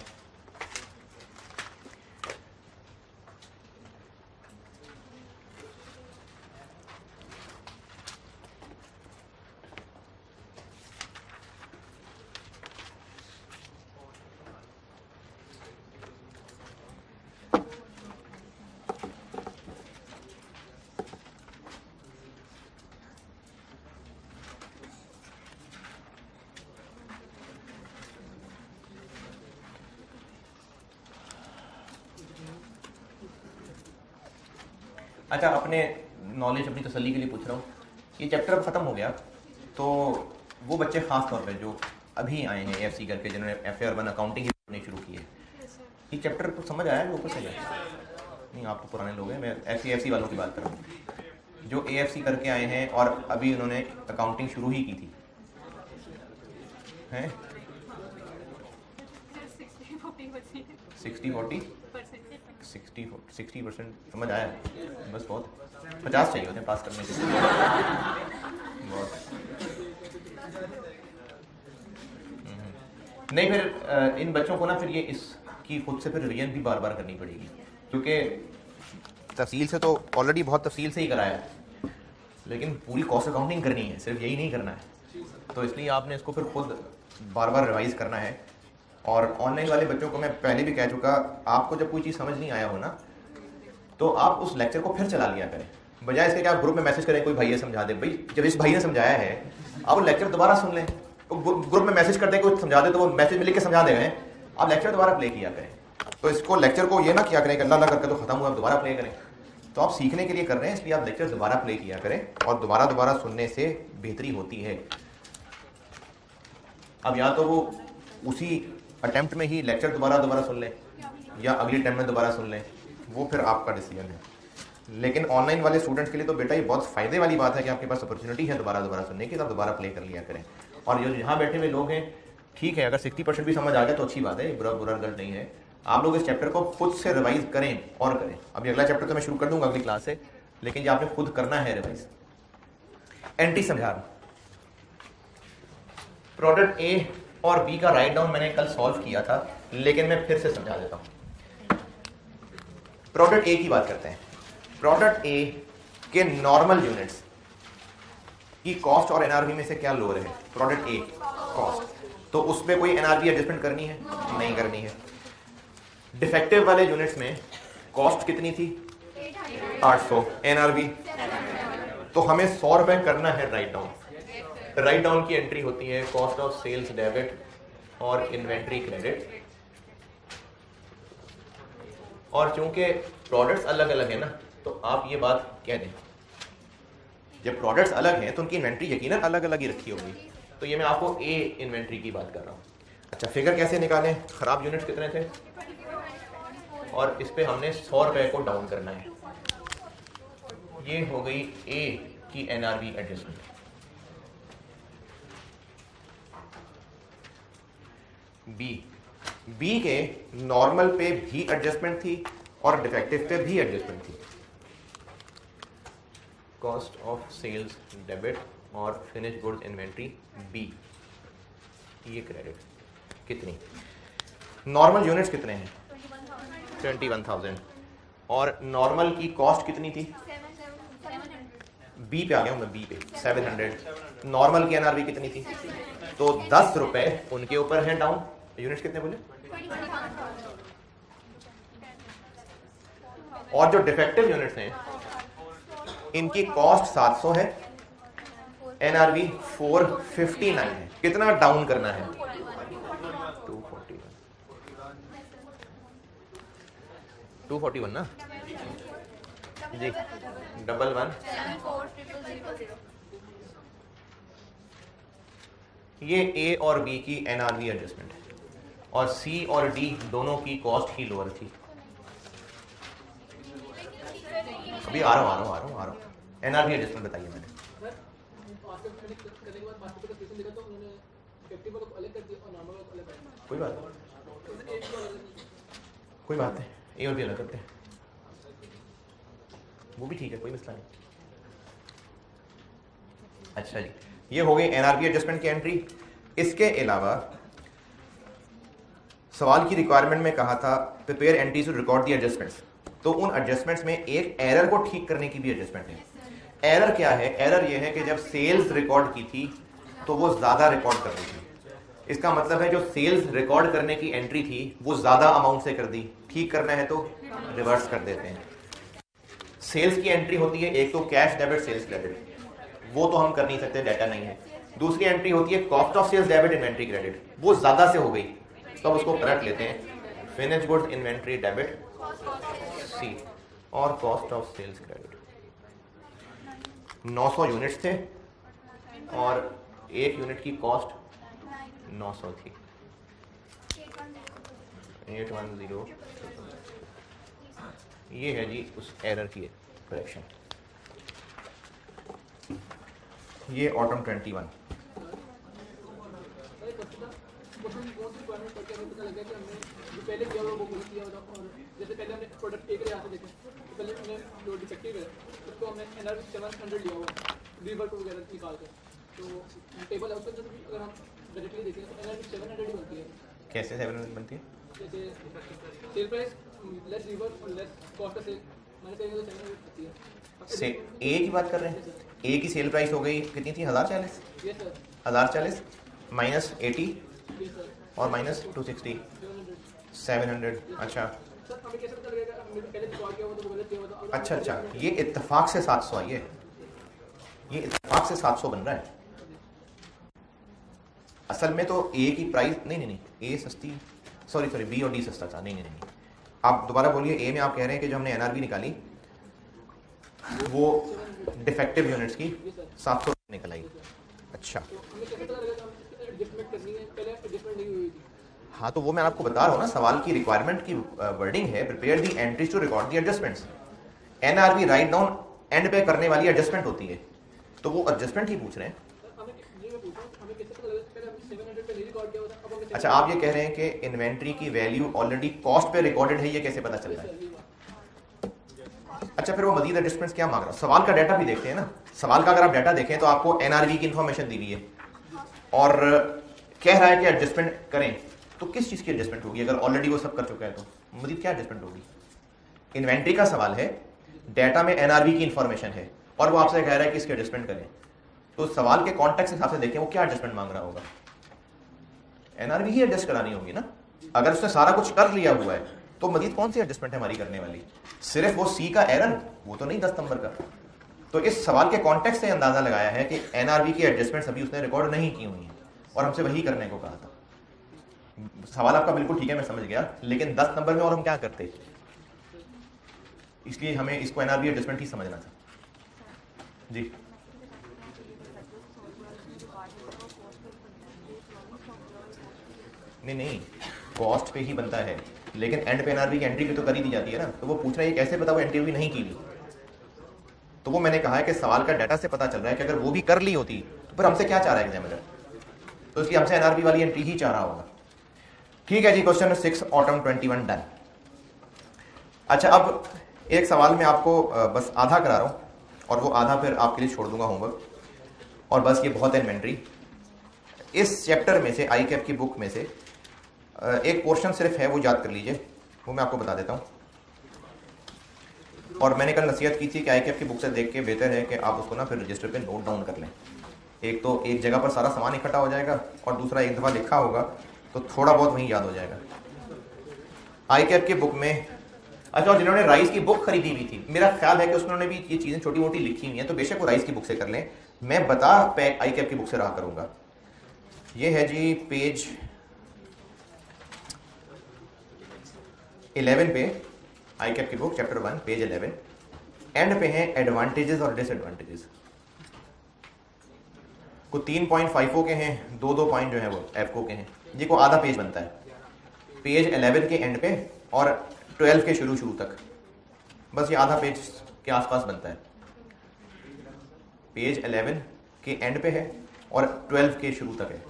अच्छा, अपने नॉलेज अपनी तसल्ली के लिए पूछ रहा हूँ, ये चैप्टर अब ख़त्म हो गया तो वो बच्चे ख़ास तौर पे जो अभी आए हैं AFC करके, जिन्होंने FA-1 अकाउंटिंग पढ़नी शुरू की है, ये चैप्टर तो समझ आया जो ऊपर से गया? नहीं, आप तो पुराने लोग हैं, मैं FA-FC वालों की बात कर रहा हूँ जो AFC करके आए हैं और अभी उन्होंने अकाउंटिंग शुरू ही की थी, हैं 60% समझ आया? बस बहुत 50 चाहिए होते हैं पास करने के लिए, बहुत। नहीं, फिर इन बच्चों को ना फिर ये इसकी खुद से फिर रिवीजन भी बार बार करनी पड़ेगी, क्योंकि तफसील से तो ऑलरेडी बहुत तफसील से ही कराया है, लेकिन पूरी कॉस्ट अकाउंटिंग करनी है, सिर्फ यही नहीं करना है। तो इसलिए आपने इसको फिर खुद बार बार रिवाइज करना है। और ऑनलाइन वाले बच्चों को मैं पहले भी कह चुका, आपको जब कोई चीज़ समझ नहीं आया हो ना, तो आप उस लेक्चर को फिर चला लिया करें, बजाय इसके कि आप ग्रुप में मैसेज करें कोई भैया समझा दे। भाई जब इस भाई ने समझाया है आप लेक्चर दोबारा सुन लें, तो ग्रुप में मैसेज कर दे कोई समझा दे तो वो मैसेज में लिख के समझा देंगे, आप लेक्चर दोबारा प्ले किया करें। तो इसको लेक्चर को ये ना किया करें कि अल्लाह करके तो खत्म हुआ आप दोबारा प्ले करें। तो आप सीखने के लिए कर रहे हैं, इसलिए आप लेक्चर दोबारा प्ले किया करें, और दोबारा सुनने से बेहतरी होती है। अब या तो वो उसी अटेम्प्ट में ही लेक्चर दोबारा सुन लें या अगली अटेम्प्ट में दोबारा सुन लें, वो फिर आपका डिसीजन है। लेकिन ऑनलाइन वाले स्टूडेंट्स के लिए तो बेटा ये बहुत फ़ायदे वाली बात है कि आपके पास अपॉर्चुनिटी है दोबारा सुनने की, तो आप दोबारा प्ले कर लिया करें। और जो यहाँ बैठे हुए लोग हैं ठीक है, अगर 60% भी समझ आ गया तो अच्छी बात है, बुरा रिजल्ट नहीं है। आप लोग इस चैप्टर को खुद से रिवाइज करें और करें। अभी अगला चैप्टर तो मैं शुरू कर दूंगा अगली क्लास से, लेकिन ये आपने खुद करना है रिवाइज। एंट्री समझा रहा हूं। प्रोडक्ट ए और बी का राइट डाउन मैंने कल सॉल्व किया था, लेकिन मैं फिर से समझा देता हूं। प्रोडक्ट ए की बात करते हैं। प्रोडक्ट ए के नॉर्मल यूनिट्स की कॉस्ट और एनआरवी में से क्या लोअर है? प्रोडक्ट ए कॉस्ट, तो उसमें कोई एनआरवी एडजस्टमेंट करनी है? नहीं करनी है। डिफेक्टिव वाले यूनिट्स में कॉस्ट कितनी थी? 800। एनआरवी तो हमें 100 रुपए करना है राइट डाउन। राइट डाउन की एंट्री होती है कॉस्ट ऑफ सेल्स डेबिट और इन्वेंट्री क्रेडिट। और चूंकि प्रोडक्ट्स अलग अलग है ना, तो आप ये बात कह दें, जब प्रोडक्ट्स अलग हैं तो उनकी इन्वेंट्री यकीनन अलग अलग ही रखी होगी। तो ये मैं आपको ए इन्वेंट्री की बात कर रहा हूँ। अच्छा, फिगर कैसे निकालें? खराब यूनिट्स कितने थे और इस पे हमने 100 रुपए को डाउन करना है। ये हो गई ए की एनआरवी एडजस्टमेंट। बी के नॉर्मल पे भी एडजस्टमेंट थी और डिफेक्टिव पे भी एडजस्टमेंट थी। कॉस्ट ऑफ सेल्स डेबिट और फिनिश गुड्स इन्वेंट्री बी, ये क्रेडिट कितनी? नॉर्मल यूनिट्स कितने हैं? 21,000। और नॉर्मल की कॉस्ट कितनी थी? बी पे आ गया हूं मैं, बी पे 700। नॉर्मल की एनआरवी कितनी थी? तो 10 रुपए उनके ऊपर है डाउन। यूनिट्स कितने बोले? और जो डिफेक्टिव यूनिट्स हैं इनकी कॉस्ट 700 है, एनआरवी 459 है। कितना डाउन करना है? 241 ना जी, 11 ये ए और बी की एनआरवी एडजस्टमेंट है और सी और डी दोनों की कॉस्ट ही लोअर थी। अभी आ रहा हूं। एनआरवी एडजस्टमेंट बताइए मैंने। कोई बात नहीं, ए और बी अलग करते हैं, वो भी ठीक है, कोई मसला नहीं। अच्छा जी, ये हो गई एनआरवी एडजस्टमेंट की एंट्री। इसके अलावा सवाल की रिक्वायरमेंट में कहा था prepare entries to record the adjustments, तो उन एडजस्टमेंट्स में एक एरर को ठीक करने की भी एडजस्टमेंट है। एरर क्या है? एरर ये है कि जब सेल्स रिकॉर्ड की थी तो वो ज्यादा रिकॉर्ड कर रही थी। इसका मतलब है जो सेल्स रिकॉर्ड करने की एंट्री थी वो ज्यादा अमाउंट से कर दी। ठीक करना है तो रिवर्स कर देते हैं। सेल्स की एंट्री होती है एक तो कैश डेबिट सेल्स क्रेडिट, वो तो हम कर नहीं सकते, डाटा नहीं है। दूसरी एंट्री होती है cost of sales debit inventory credit, वो ज्यादा से हो गई तो अब उसको पलट लेते हैं फिनिश गुड्स इन्वेंट्री डेबिट सी और cost of sales credit. 900 units थे और एक यूनिट की कॉस्ट 900 थी। 810 ये है जी उस एरर की करेक्शन। ये ऑटम 21। पहले किया हुआ वो किया हुआ, और जैसे पहले हमने प्रोडक्ट एक यहाँ से देखे तो पहले हमने जो डिफेक्टिव है उसको हमने एनआरवी 700 लिया हुआ रिवर्ट वगैरह निकाल कर, तो टेबल है उसके अंदर भी अगर हम डायरेक्टली देखें तो एनआरवी 700 ही बनती है। कैसे 700 बनती है? जैसे सेल प्राइस लेस रिवर्ट और लेस कॉस्ट ऑफ सेल मैंने कहीं तो 700 बनती है। से ए की बात कर रहे हैं। ए की सेल प्राइस हो गई कितनी थी? 1040। Yes sir. 1040 minus 80 yes sir. और माइनस 260 700। अच्छा सर हमें कैसे पता लगेगा? हमने पहले रिकॉर्ड किया हुआ तो गलत किया हुआ था। अच्छा, ये इत्तेफाक से 700 है। ये इत्तेफाक से 700 बन रहा है। असल में तो ए की प्राइस नहीं, ए सस्ती, सॉरी बी और डी सस्ता था। नहीं, आप दोबारा बोलिए। ए में आप कह रहे हैं कि जो हमने एनआरवी निकाली वो डिफेक्टिव यूनिट्स की 700 निकल आई। अच्छा हाँ, तो वो मैं आपको बता रहा हूँ ना, सवाल की रिक्वायरमेंट की वर्डिंग है prepare the entries to record the adjustments. NRV write down and pay करने वाली एडजस्टमेंट होती है, तो वो एडजस्टमेंट ही पूछ रहे हैं। अच्छा, आप ये कह रहे हैं कि इन्वेंट्री की वैल्यू ऑलरेडी कॉस्ट पे रिकॉर्डेड है, ये कैसे पता चल रहा है? अच्छा, फिर वो मजीद एडजस्टमेंट्स क्या मांग रहा है? सवाल का डाटा भी देखते हैं ना। सवाल का अगर आप डाटा देखें तो आपको एनआरवी की इंफॉर्मेशन दी हुई है और कह रहा है कि एडजस्टमेंट करें, तो किस चीज़ की एडजस्टमेंट होगी? अगर ऑलरेडी वो सब कर चुका है तो मजीद क्या एडजस्टमेंट होगी? इन्वेंट्री का सवाल है, डाटा में एनआरवी की इंफॉर्मेशन है और वो आपसे कह रहा है कि इसकी एडजस्टमेंट करें, तो सवाल के कॉन्टेक्स्ट के हिसाब से देखें वो क्या एडजस्टमेंट मांग रहा होगा। एनआरवी ही एडजस्ट करानी होगी ना। अगर उसने सारा कुछ कर लिया हुआ है तो मजीद कौन सी एडजस्टमेंट है हमारी करने वाली? सिर्फ वो सी का एरर, वो तो नहीं 10 नंबर का। तो इस सवाल के कॉन्टेक्स्ट से अंदाजा लगाया है कि एनआरवी की एडजस्टमेंट्स अभी उसने रिकॉर्ड नहीं की हुई हैं और हमसे वही करने को कहा था। सवाल आपका बिल्कुल ठीक है, मैं समझ गया, लेकिन 10 नंबर में और हम क्या करते, इसलिए हमें इसको एनआरवी एडजस्टमेंट ही समझना था। जी नहीं, कॉस्ट पे ही बनता है, लेकिन एंड पे एनआरवी की एंट्री भी तो कर ही दी जाती है ना। तो वो पूछ रहा है कैसे पता वो एंट्री भी नहीं की ली, तो वो मैंने कहा है कि सवाल का डाटा से पता चल रहा है कि अगर वो भी कर ली होती तो फिर हमसे क्या चाह रहा है एग्जामिनर, तो इसलिए हमसे एनआरवी वाली एंट्री ही चाह रहा होगा। ठीक है जी, क्वेश्चन 6 ऑटम 21 डन। अच्छा, अब एक सवाल में आपको बस आधा करा रहा हूँ और वो आधा फिर आपके लिए छोड़ दूंगा होमवर्क, और बस ये बहुत है इन्वेंट्री। इस चैप्टर में से आई कैप की बुक में से एक पोर्शन सिर्फ है, वो याद कर लीजिए, वो मैं आपको बता देता हूँ। और मैंने कल नसीहत की थी कि आई कैप की बुक से देख के बेहतर है कि आप उसको ना फिर रजिस्टर पे नोट डाउन कर लें। एक तो एक जगह पर सारा सामान इकट्ठा हो जाएगा और दूसरा एक दफ़ा लिखा होगा तो थोड़ा बहुत वहीं याद हो जाएगा। आई कैप की बुक में, अच्छा, और जिन्होंने राइस की बुक खरीदी हुई थी, मेरा ख्याल है कि उन्होंने भी ये चीज़ें छोटी मोटी लिखी हुई हैं, तो बेशक वो राइस की बुक से कर लें, मैं बता आई कैप की बुक से रहा करूँगा। ये है जी पेज 11 पे, आई कैप की बुक चैप्टर 1 पेज 11, एंड पे हैं एडवांटेजेस और डिसएडवांटेजेस। को 3.50 के हैं, 2 पॉइंट जो है वो एफको के हैं जी, को आधा पेज बनता है पेज 11 के एंड पे और 12 के शुरू तक, बस ये आधा पेज के आसपास बनता है। पेज 11 के एंड पे है और 12 के शुरू तक है।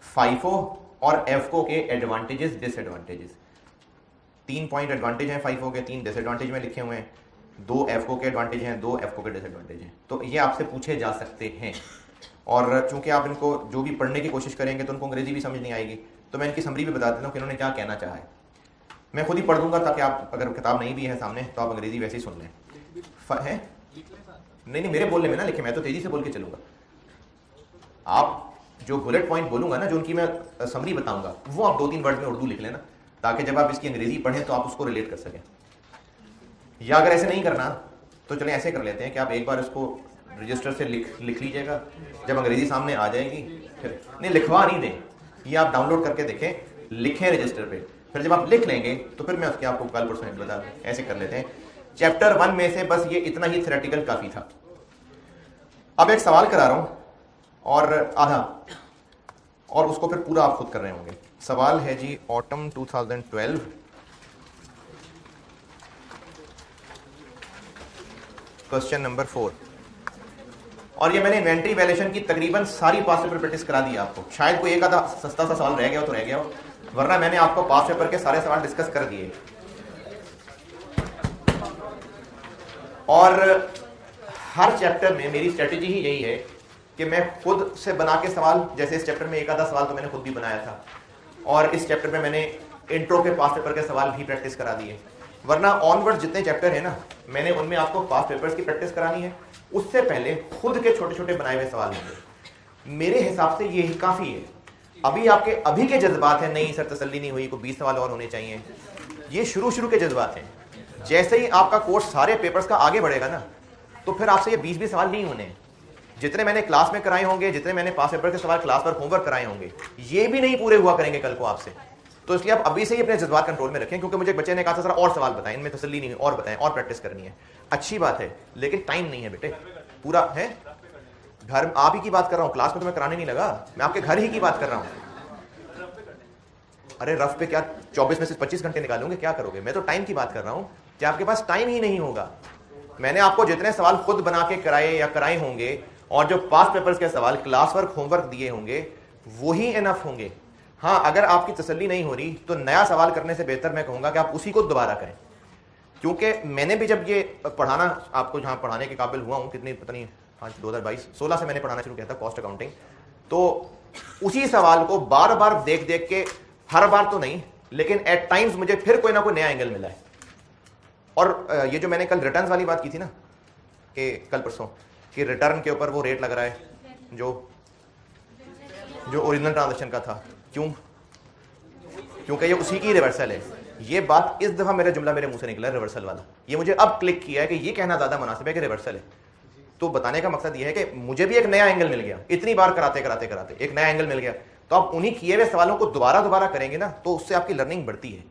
फाइफो और एफको के एडवांटेजेस डिसएडवांटेजेस, 3 पॉइंट एडवांटेज हैं फाइफो के, 3 डिसएडवांटेज में लिखे हुए हैं, 2 एफको के एडवांटेज हैं, 2 एफको के डिसएडवांटेज हैं। तो ये आपसे पूछे जा सकते हैं, और चूंकि आप इनको जो भी पढ़ने की कोशिश करेंगे तो उनको अंग्रेजी भी समझ नहीं आएगी, तो मैं इनकी समरी भी बता देता हूँ कि इन्होंने क्या कहना चाहा है। मैं खुद ही पढ़ दूंगा ताकि आप, अगर किताब नहीं भी है सामने तो आप अंग्रेजी वैसे ही सुन लें। है नहीं, मेरे बोलने में ना लिखे, मैं तो तेजी से बोल के चलूंगा। आप जो बुलेट पॉइंट बोलूंगा ना, जो उनकी मैं समरी बताऊंगा, वो आप 2-3 वर्ड में उर्दू लिख लेना, ताकि जब आप इसकी अंग्रेजी पढ़ें तो आप उसको रिलेट कर सकें। या अगर ऐसे नहीं करना तो चलें ऐसे कर लेते हैं कि आप एक बार इसको रजिस्टर से लिख लीजिएगा, जब अंग्रेजी सामने आ जाएगी फिर नहीं, लिखवा नहीं दें, ये आप डाउनलोड करके देखें, लिखें रजिस्टर पे, फिर जब आप लिख लेंगे तो फिर मैं उसके आपको कल परसों बता दूं। ऐसे कर लेते हैं। चैप्टर 1 में से बस ये इतना ही थ्योरेटिकल काफी था। अब एक सवाल करा रहा हूं और आधा, और उसको फिर पूरा आप खुद कर रहे होंगे। सवाल है जी ऑटम 2012, क्वेश्चन नंबर 4, और ये मैंने इन्वेंट्री वैल्यूएशन की तकरीबन सारी पास पेपर प्रैक्टिस करा दी आपको। शायद कोई एक आधा सस्ता सा सवाल रह गया हो तो रह गया हो, वरना मैंने आपको पास पेपर के सारे सवाल डिस्कस कर दिए। और हर चैप्टर में मेरी स्ट्रेटेजी ही यही है कि मैं खुद से बना के सवाल, जैसे इस चैप्टर में एक आधा सवाल तो मैंने खुद भी बनाया था, और इस चैप्टर में मैंने इंट्रो के पास पेपर के सवाल भी प्रैक्टिस करा दिए। वरना ऑनवर्ड जितने चैप्टर है ना, मैंने उनमें आपको पास पेपर्स की प्रैक्टिस करानी है, उससे पहले खुद के छोटे छोटे बनाए हुए सवाल होंगे। मेरे हिसाब से यही काफी है। अभी आपके अभी के जज्बात हैं, नहीं सर तसल्ली नहीं हुई, को 20 सवाल और होने चाहिए, ये शुरू के जज्बात हैं। जैसे ही आपका कोर्स सारे पेपर्स का आगे बढ़ेगा ना, तो फिर आपसे ये 20 सवाल नहीं होने। जितने मैंने क्लास में कराए होंगे, जितने मैंने पास पेपर के सवाल क्लास पर होमवर्क कराए होंगे, ये भी नहीं पूरे हुआ करेंगे कल को आपसे। तो इसलिए आप अभी से ही अपने जज्बात कंट्रोल में रखें, क्योंकि मुझे एक बच्चे ने कहा था सर और सवाल बताएं, इनमें तसल्ली नहीं हुई, और बताएं, और प्रैक्टिस करनी है। अच्छी बात है, लेकिन टाइम नहीं है बेटे, पूरा है घर। आप ही की बात कर रहा हूँ, क्लास में तो मैं कराने नहीं लगा, मैं आपके घर ही की बात कर रहा हूँ। अरे रफ पे क्या 24 में से 25 घंटे निकालोगे, क्या करोगे? मैं तो टाइम की बात कर रहा हूँ कि आपके पास टाइम ही नहीं होगा। मैंने आपको जितने सवाल खुद बना के कराए या कराए होंगे, और जो पास पेपर्स के सवाल क्लास वर्क होमवर्क दिए होंगे, वही इनफ होंगे। हाँ, अगर आपकी तसल्ली नहीं हो रही तो नया सवाल करने से बेहतर मैं कहूंगा कि आप उसी को दोबारा करें, क्योंकि मैंने भी जब ये पढ़ाना आपको जहाँ पढ़ाने के काबिल हुआ हूँ, कितनी पता नहीं, हाँ 2022-16 से मैंने पढ़ाना शुरू किया था कॉस्ट अकाउंटिंग, तो उसी सवाल को बार बार देख देख के, हर बार तो नहीं लेकिन एट टाइम्स मुझे फिर कोई ना कोई नया एंगल मिला है। और ये जो मैंने कल रिटर्न्स वाली बात की थी ना, कि कल परसों कि रिटर्न के ऊपर वो रेट लग रहा है जो ओरिजिनल ट्रांजेक्शन का था, क्यों? क्योंकि ये उसी की रिवर्सल है। ये बात इस दफा मेरा जुमला मेरे मुंह से निकला, रिवर्सल वाला, ये मुझे अब क्लिक किया है कि ये कहना ज्यादा मुनासिब है कि रिवर्सल है। तो बताने का मकसद ये है कि मुझे भी एक नया एंगल मिल गया, इतनी बार कराते कराते कराते एक नया एंगल मिल गया। तो आप उन्हीं किए हुए सवालों को दोबारा दोबारा करेंगे ना, तो उससे आपकी लर्निंग बढ़ती है।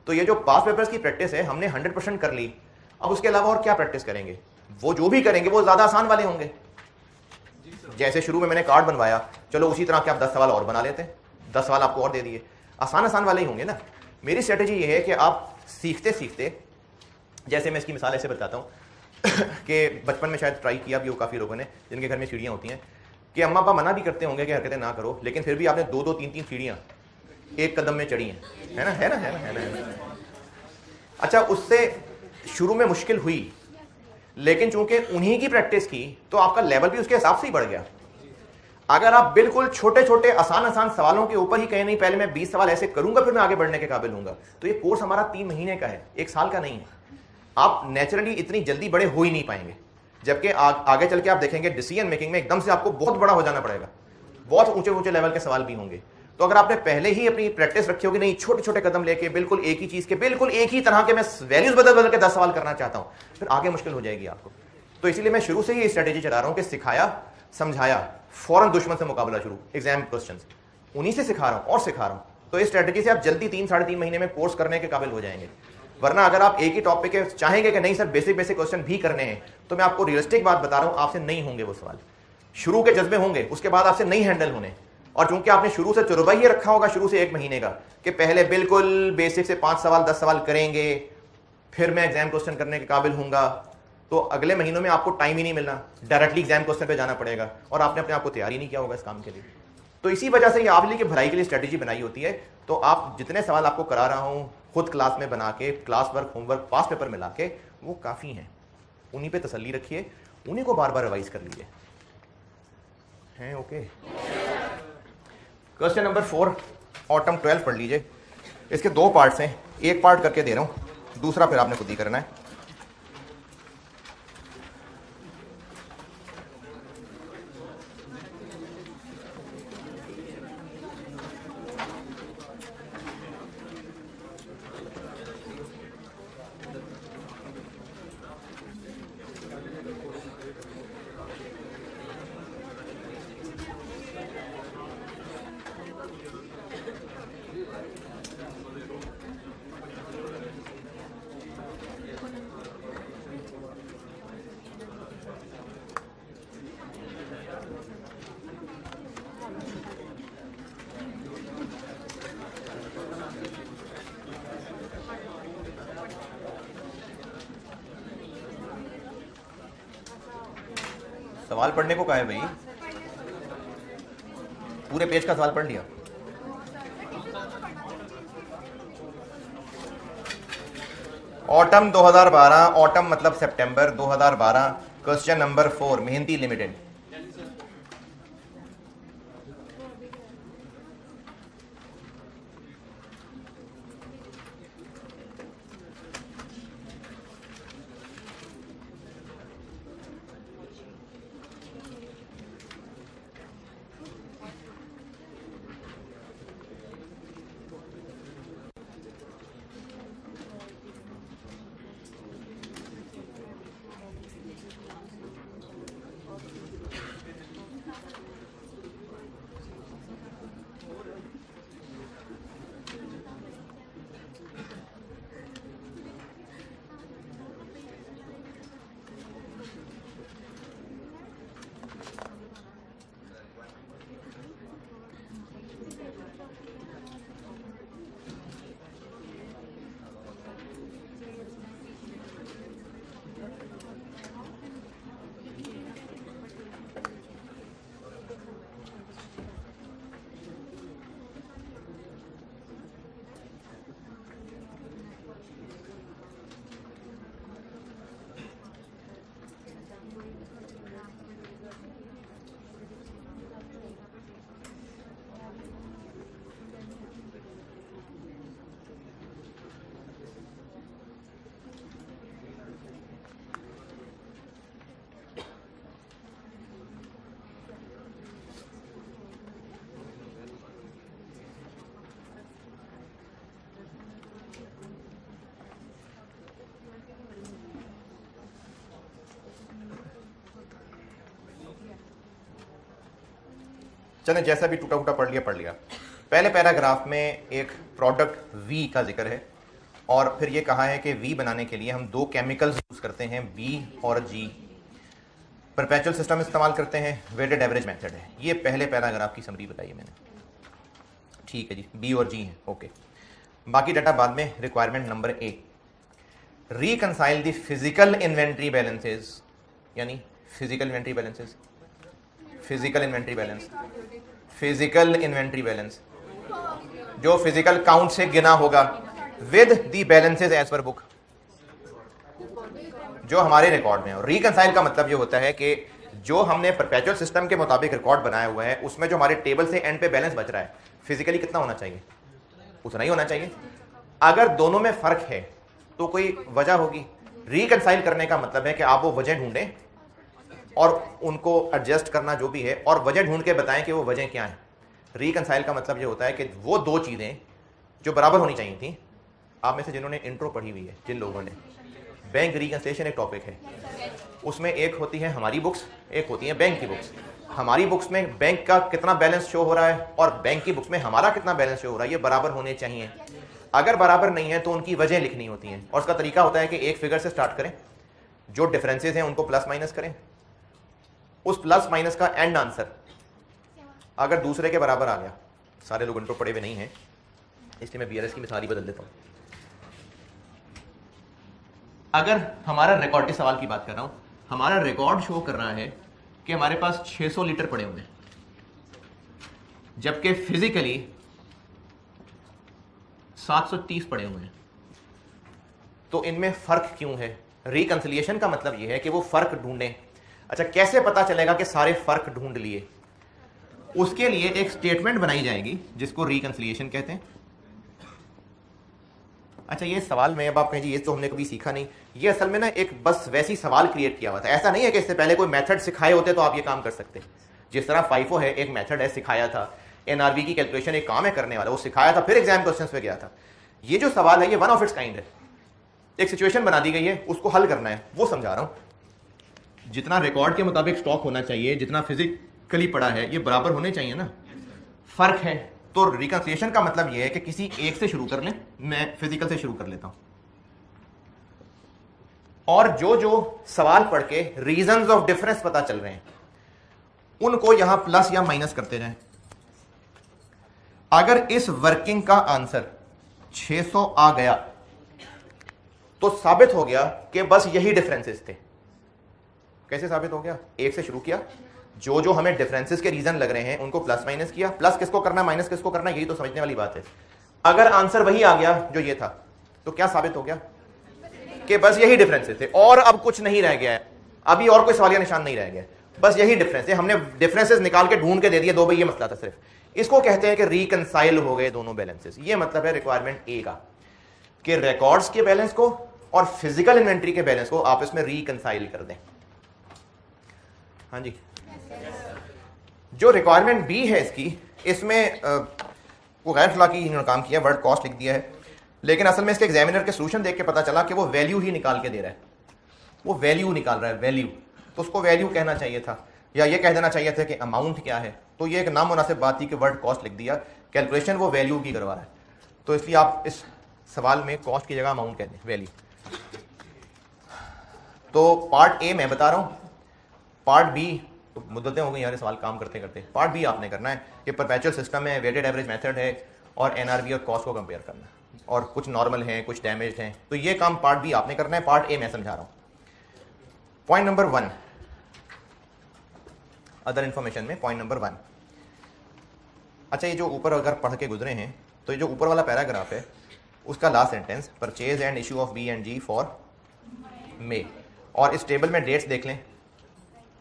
तो ये जो पास पेपर्स की प्रैक्टिस है हमने 100% कर ली, अब उसके अलावा और क्या प्रैक्टिस करेंगे? वो जो भी करेंगे वो ज्यादा आसान वाले होंगे। जैसे शुरू में मैंने कार्ड बनवाया, चलो उसी तरह के आप 10 सवाल और बना लेते हैं, 10 सवाल आपको और दे दिए, आसान आसान वाले ही होंगे ना। मेरी स्ट्रेटेजी ये है कि आप सीखते सीखते, जैसे मैं इसकी मिसाल ऐसे बताता हूँ कि बचपन में शायद ट्राई किया भी हो काफ़ी लोगों ने, जिनके घर में सीढ़ियाँ होती हैं, कि अम्मा पापा मना भी करते होंगे कि हरकतें ना करो, लेकिन फिर भी आपने 2-2, 3-3 सीढ़ियाँ एक कदम में चढ़ी हैं, है ना। अच्छा, उससे शुरू में मुश्किल हुई, लेकिन चूंकि उन्हीं की प्रैक्टिस की तो आपका लेवल भी उसके हिसाब से ही बढ़ गया। अगर आप बिल्कुल छोटे छोटे आसान आसान सवालों के ऊपर ही कहें नहीं पहले मैं 20 सवाल ऐसे करूंगा फिर मैं आगे बढ़ने के काबिल हूंगा, तो ये कोर्स हमारा 3 महीने का है, 1 साल का नहीं है। आप नेचुरली इतनी जल्दी बड़े हो ही नहीं पाएंगे, जबकि आगे चल के आप देखेंगे डिसीजन मेकिंग में एकदम से आपको बहुत बड़ा हो जाना पड़ेगा, बहुत ऊंचे ऊंचे लेवल के सवाल भी होंगे। तो अगर आपने पहले ही अपनी प्रैक्टिस रखी होगी, नहीं छोटे छोटे कदम लेके बिल्कुल एक ही चीज के, बिल्कुल एक ही तरह के मैं वैल्यूज बदल बदल के 10 सवाल करना चाहता हूं, फिर आगे मुश्किल हो जाएगी आपको। तो इसीलिए मैं शुरू से ही स्ट्रेटेजी चला रहा हूं कि सिखाया समझाया, फौरन दुश्मन से मुकाबला शुरू, एग्जाम क्वेश्चंस उन्हीं से सिखा रहा हूं और सिखा रहा हूं। तो इस स्ट्रेटेजी से आप जल्दी 3-3.5 महीने में कोर्स करने के काबिल हो जाएंगे। वरना अगर आप एक ही टॉपिक के चाहेंगे कि नहीं सर बेसिक क्वेश्चन भी करने हैं, तो मैं आपको रियलिस्टिक बात बता रहा हूं, आपसे नहीं होंगे वो सवाल। शुरू के जज्बे होंगे, उसके बाद आपसे नहीं हैंडल होने। और चूंकि आपने शुरू से तजुर्बा ये रखा होगा शुरू से 1 महीने का कि पहले बिल्कुल बेसिक से 5 सवाल 10 सवाल करेंगे, फिर मैं एग्जाम क्वेश्चन करने के काबिल हूंगा, तो अगले महीनों में आपको टाइम ही नहीं मिलना, डायरेक्टली एग्जाम क्वेश्चन पे जाना पड़ेगा और आपने अपने आप को तैयार ही नहीं किया होगा इस काम के लिए। तो इसी वजह से ये आप लिए की भलाई के लिए स्ट्रेटेजी बनाई होती है। तो आप जितने सवाल आपको करा रहा हूं खुद क्लास में बना के, क्लास वर्क, होमवर्क, पास पेपर मिला के, वो काफी हैं। उन्हीं पे तसल्ली रखिए, उन्हीं को बार बार रिवाइज कर लीजिए। हैं ओके? क्वेश्चन नंबर 4 ऑटम 12 पढ़ लीजिए। इसके 2 पार्ट्स हैं, एक पार्ट करके दे रहा हूं, दूसरा फिर आपने खुद ही करना है। सवाल पढ़ने को कहा है भाई, पूरे पेज का सवाल पढ़ लिया। ऑटम 2012, ऑटम मतलब सितंबर 2012, क्वेश्चन नंबर 4 मेहनती लिमिटेड। चलें जैसा भी टूटा फूटा पढ़ लिया। पहले पैराग्राफ में एक प्रोडक्ट वी का जिक्र है और फिर ये कहा है कि वी बनाने के लिए हम दो केमिकल्स यूज करते हैं, बी और जी। परपेचुअल सिस्टम इस्तेमाल करते हैं, वेटेड एवरेज मेथड है। ये पहले पैराग्राफ की समरी बताई है मैंने, ठीक है जी, बी और जी है, ओके। बाकी डाटा बाद में। Requirement number A, reconcile the physical inventory balances, यानी physical inventory balances, physical inventory balance, physical inventory balance जो फिजिकल काउंट से गिना होगा, with the balances as per book, जो हमारे रिकॉर्ड में है। रिकंसाइल का मतलब ये होता है कि जो हमने परपेचुअल सिस्टम के मुताबिक रिकॉर्ड बनाया हुआ है उसमें जो हमारे टेबल से एंड पे बैलेंस बच रहा है, फिजिकली कितना होना चाहिए, उतना ही होना चाहिए। अगर दोनों में फर्क है तो कोई वजह होगी। रिकंसाइल करने का मतलब है कि आप वो वजह ढूंढें और उनको एडजस्ट करना जो भी है, और वजह ढूंढ के बताएं कि वो वजह क्या है। रिकंसाइल का मतलब ये होता है कि वो दो चीज़ें जो बराबर होनी चाहिए थी। आप में से जिन्होंने इंट्रो पढ़ी हुई है, जिन लोगों ने, बैंक रिकंसिलिएशन एक टॉपिक है, उसमें एक होती है हमारी बुक्स, एक होती है बैंक की बुक्स। हमारी बुक्स में बैंक का कितना बैलेंस शो हो रहा है और बैंक की बुक्स में हमारा कितना बैलेंस शो हो रहा है, ये बराबर होने चाहिए। अगर बराबर नहीं है तो उनकी वजह लिखनी होती है, और उसका तरीका होता है कि एक फिगर से स्टार्ट करें, जो डिफरेंसेस हैं उनको प्लस माइनस करें, उस प्लस माइनस का एंड आंसर अगर दूसरे के बराबर आ गया, सारे लोग इंट्रो पढ़े हुए नहीं हैं इसलिए मैं बीआरएस की मिसाल ही बदल देता हूं। अगर हमारा रिकॉर्ड के सवाल की बात कर रहा हूं, हमारा रिकॉर्ड शो कर रहा है कि हमारे पास 600 लीटर पड़े हुए हैं, जबकि फिजिकली 730 पड़े हुए हैं, तो इनमें फर्क क्यों है? रिकंसिलिएशन का मतलब यह है कि वो फर्क ढूंढें। अच्छा, कैसे पता चलेगा कि सारे फर्क ढूंढ लिए? उसके लिए एक स्टेटमेंट बनाई जाएगी जिसको रिकंसिलिएशन कहते हैं। अच्छा, ये सवाल में अब आप कहें जी ये तो हमने कभी सीखा नहीं, ये असल में ना एक बस वैसी सवाल क्रिएट किया हुआ था। ऐसा नहीं है कि इससे पहले कोई मेथड सिखाए होते तो आप ये काम कर सकते। जिस तरह फाइफो है, एक मेथड है, सिखाया था। एनआरवी की कैलकुलेशन एक काम है करने वाला, वो सिखाया था, फिर एग्जाम क्वेश्चंस पे गया था। ये जो सवाल है ये वन ऑफ इट्स काइंड है, एक सिचुएशन बना दी गई है, उसको हल करना है, वो समझा रहा हूं। जितना रिकॉर्ड के मुताबिक स्टॉक होना चाहिए, जितना फिजिकली पड़ा है, ये बराबर होने चाहिए ना। फर्क है तो रिकंसिलिएशन का मतलब यह है कि किसी एक से शुरू कर लें, मैं फिजिकल से शुरू कर लेता हूं, और जो जो सवाल पढ़ के रीजंस ऑफ डिफरेंस पता चल रहे हैं उनको यहां प्लस या माइनस करते जाएं। अगर इस वर्किंग का आंसर 600 आ गया तो साबित हो गया कि बस यही डिफरेंसेस थे। कैसे साबित हो गया? एक से शुरू किया, जो जो हमें डिफरेंसेस के रीजन लग रहे हैं उनको प्लस माइनस किया। प्लस किसको करना, माइनस किसको करना, यही तो समझने वाली बात है। अगर आंसर वही आ गया जो ये था तो क्या साबित हो गया कि बस यही डिफरेंसेस थे और अब कुछ नहीं रह गया है, अभी और कोई सवालिया निशान नहीं रह गया, बस यही डिफरेंस है। हमने डिफरेंसेस निकाल के ढूंढ के दे दिए, दो भाई ये मसला था सिर्फ। इसको कहते हैं कि रिकंसाइल हो गए दोनों बैलेंसेस। ये मतलब है रिक्वायरमेंट ए का, कि रिकॉर्ड्स के बैलेंस को और फिजिकल इन्वेंट्री के बैलेंस को आपस में रिकंसाइल कर दें। हाँ जी, जो रिक्वायरमेंट बी है इसकी, इसमें वो गैर अखलाकी इन्होंने काम किया, वर्ड कॉस्ट लिख दिया है, लेकिन असल में इसके एग्जामिनर के सोल्यूशन देख के पता चला कि वो वैल्यू ही निकाल के दे रहा है, वो वैल्यू निकाल रहा है, वैल्यू। तो उसको वैल्यू कहना चाहिए था, या ये कह देना चाहिए था कि अमाउंट क्या है। तो ये एक नामुनासिब बात थी कि वर्ड कॉस्ट लिख दिया, कैलकुलेशन वो वैल्यू की करवा रहा है। तो इसलिए आप इस सवाल में कॉस्ट की जगह अमाउंट कह दें, वैल्यू। तो पार्ट ए मैं बता रहा हूँ, पार्ट बी तो मुद्दतें हो गई यार सवाल काम करते करते। पार्ट बी आपने करना है कि परपेचुअल सिस्टम है, वेटेड एवरेज मेथड है, और एनआरवी और कॉस्ट को कंपेयर करना है, और कुछ नॉर्मल हैं, कुछ डैमेज हैं। तो ये काम पार्ट बी आपने करना है, पार्ट ए मैं समझा रहा हूँ। पॉइंट नंबर 1, अदर इंफॉर्मेशन में पॉइंट नंबर 1। अच्छा, ये जो ऊपर अगर पढ़ के गुजरे हैं तो ये जो ऊपर वाला पैराग्राफ है उसका last sentence, purchase and issue of B and G for May, और इस टेबल में डेट्स देख लें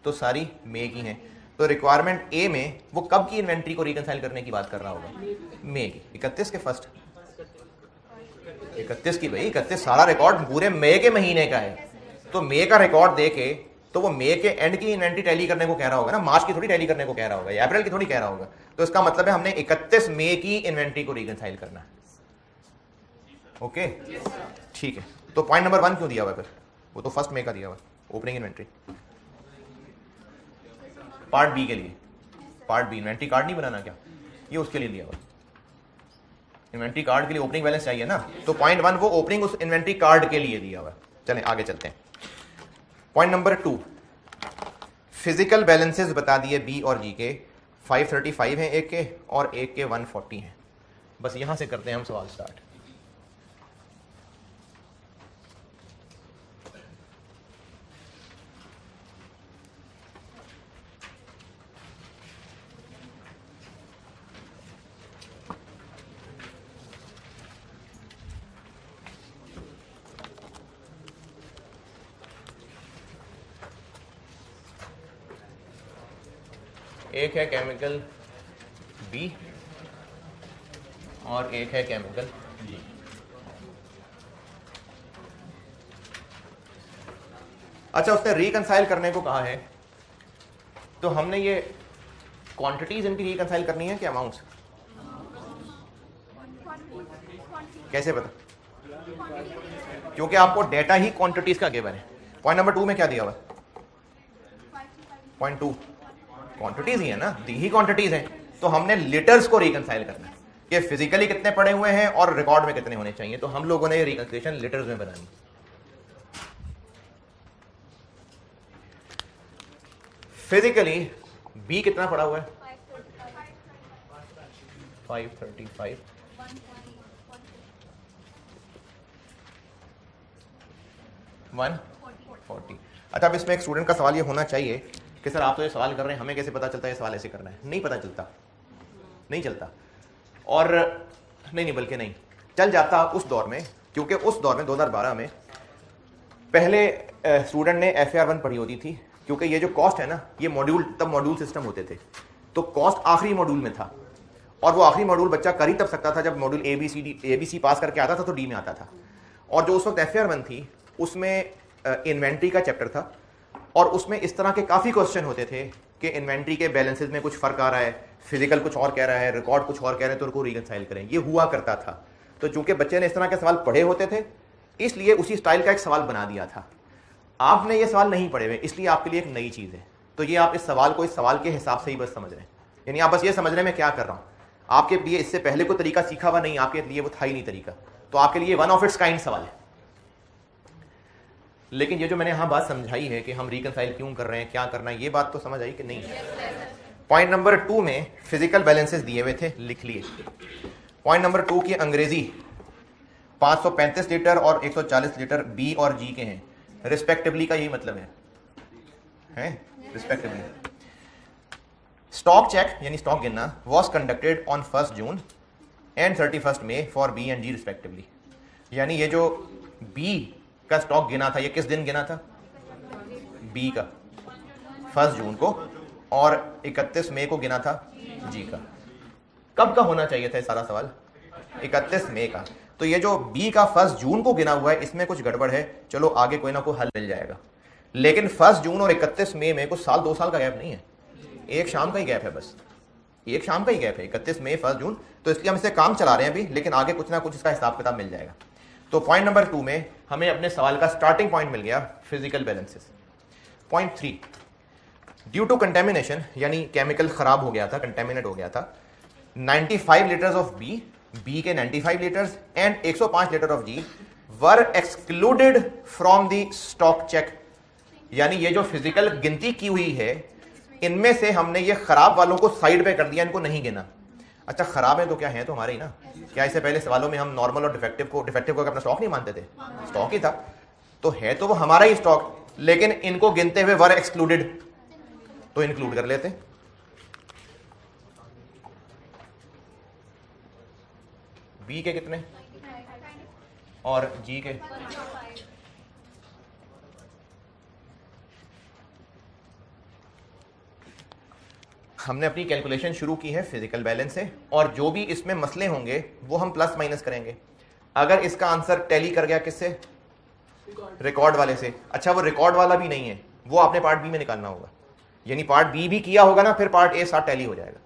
तो सारी मे की हैं। तो रिक्वायरमेंट ए में वो कब की इन्वेंट्री को रिकंसाइल करने की बात कर रहा होगा? मे की, 31 के फर्स्ट, 31 की। भाई 31 सारा रिकॉर्ड पूरे मई के महीने का है, तो मई का रिकॉर्ड दे के तो वो मई के एंड की इन्वेंट्री टैली करने को कह रहा होगा ना, मार्च की थोड़ी टैली करने को कह रहा होगा, या अप्रैल की थोड़ी कह रहा होगा। तो इसका मतलब है हमने 31 मई की इन्वेंट्री को रिकंसाइल करना है। ओके, ठीक है। तो पॉइंट नंबर 1 क्यों दिया हुआ है फिर? वो तो फर्स्ट मई का दिया हुआ, ओपनिंग इन्वेंट्री। पार्ट बी के लिए पार्ट बी इन्वेंट्री कार्ड नहीं बनाना क्या, ये उसके लिए दिया हुआ। इन्वेंट्री कार्ड के लिए ओपनिंग बैलेंस चाहिए ना, तो पॉइंट 1 वो ओपनिंग उस इन्वेंट्री कार्ड के लिए दिया हुआ। चलें आगे चलते हैं। पॉइंट नंबर 2, फिजिकल बैलेंसेस बता दिए बी और जी के, 535 हैं एक के और एक के 140 हैं। बस यहां से करते हैं हम सवाल स्टार्ट। एक है केमिकल बी और एक है केमिकल जी। अच्छा, उसने रिकंसाइल करने को कहा है, तो हमने ये क्वांटिटीज इनकी रिकंसाइल करनी है कि अमाउंट्स? कैसे पता? क्योंकि आपको डेटा ही क्वांटिटीज का गिवन है। पॉइंट नंबर 2 में क्या दिया हुआ? पॉइंट 2 क्वांटिटीज ही है ना, दी ही क्वांटिटीज हैं, तो हमने लीटर्स को रिकंसाइल करना है कि फिजिकली कितने पड़े हुए हैं और रिकॉर्ड में कितने होने चाहिए। तो हम लोगों ने रिकंसिलेशन लीटर्स में बनानी। फिजिकली बी कितना पड़ा हुआ है? 535 140। अच्छा, अब इसमें एक स्टूडेंट का सवाल ये होना चाहिए कि सर आप तो ये सवाल कर रहे हैं, हमें कैसे पता चलता है ये सवाल ऐसे करना है? नहीं पता चलता, नहीं चलता। और नहीं बल्कि नहीं चल जाता उस दौर में, क्योंकि उस दौर में 2012 में पहले स्टूडेंट ने FAR 1 पढ़ी होती थी, क्योंकि ये जो कॉस्ट है ना, ये मॉड्यूल, तब मॉड्यूल सिस्टम होते थे, तो कॉस्ट आखिरी मॉड्यूल में था, और वो आखिरी मॉड्यूल बच्चा कर ही तब सकता था जब मॉड्यूल ABC पास करके आता था तो D में आता था। और जो उस वक्त FAR 1 थी उसमें इन्वेंट्री का चैप्टर था, और उसमें इस तरह के काफ़ी क्वेश्चन होते थे कि इन्वेंट्री के बैलेंसेस में कुछ फर्क आ रहा है, फिजिकल कुछ और कह रहा है, रिकॉर्ड कुछ और कह रहे हैं, तो उनको रिकंसाइल करें, ये हुआ करता था। तो चूंकि बच्चे ने इस तरह के सवाल पढ़े होते थे, इसलिए उसी स्टाइल का एक सवाल बना दिया था। आपने ये सवाल नहीं पढ़े हुए, इसलिए आपके लिए एक नई चीज़ है। तो ये आप इस सवाल को इस सवाल के हिसाब से ही बस समझ रहे हैं, यानी आप बस ये समझ रहे हैं मैं क्या कर रहा हूँ। आपके लिए इससे पहले कोई तरीका सीखा हुआ नहीं, आपके लिए वो था ही नहीं तरीका, तो आपके लिए वन ऑफ इट्स काइंड सवाल है। लेकिन ये जो मैंने यहां बात समझाई है कि हम रिकंसाइल क्यों कर रहे हैं, क्या करना है, ये बात तो समझ आई कि नहीं? पॉइंट नंबर 2 में फिजिकल बैलेंसेस दिए हुए थे, लिख लिए। पॉइंट नंबर 2 की अंग्रेजी 535 लीटर और 140 लीटर बी और जी के हैं रिस्पेक्टिवली, का यही मतलब है रिस्पेक्टिवली। स्टॉक चेक यानी स्टॉक गिनना was conducted on 1 June and 31 May for B and G respectively. यानी ये जो बी का स्टॉक गिना था, ये किस दिन गिना था? बी का 1 जून को, और 31 मई को गिना था जी का। कब का होना चाहिए था ये सारा सवाल? 31 मई का। तो ये जो बी का 1 जून को गिना हुआ है, इसमें कुछ गड़बड़ है, चलो आगे कोई ना कोई हल मिल जाएगा। लेकिन 1 जून और 31 मई में कुछ साल 2 साल का गैप नहीं है, एक शाम का ही गैप है, बस एक शाम का ही गैप है, 31 मई 1 जून। तो इसलिए हम इसे काम चला रहे हैं अभी, लेकिन आगे कुछ ना कुछ इसका हिसाब किताब मिल जाएगा। तो पॉइंट नंबर 2 में हमें अपने सवाल का स्टार्टिंग पॉइंट मिल गया, physical balances. Point 3, due to contamination, यानी केमिकल खराब हो गया था, कंटेमिनेट हो गया था, 95 लीटर्स ऑफ बी के 95 litres and 105 litre of G were excluded from the stock check. यानी ये जो फिजिकल गिनती की हुई है, इनमें से हमने ये खराब वालों को साइड पे कर दिया, इनको नहीं गिना। अच्छा, खराब है तो क्या है तो हमारे ही ना, क्या इससे पहले सवालों में हम नॉर्मल और डिफेक्टिव को अपना स्टॉक नहीं मानते थे? स्टॉक ही था, तो है तो वो हमारा ही स्टॉक, लेकिन इनको गिनते हुए वर एक्सक्लूडेड, तो इंक्लूड कर लेते। बी के कितने और जी के? हमने अपनी कैलकुलेशन शुरू की है फिजिकल बैलेंस से, और जो भी इसमें मसले होंगे वो हम प्लस माइनस करेंगे। अगर इसका आंसर टैली कर गया किससे? रिकॉर्ड वाले से। अच्छा, वो रिकॉर्ड वाला भी नहीं है, वो आपने पार्ट बी में निकालना होगा, यानी पार्ट बी भी किया होगा ना, फिर पार्ट ए साथ टैली हो जाएगा।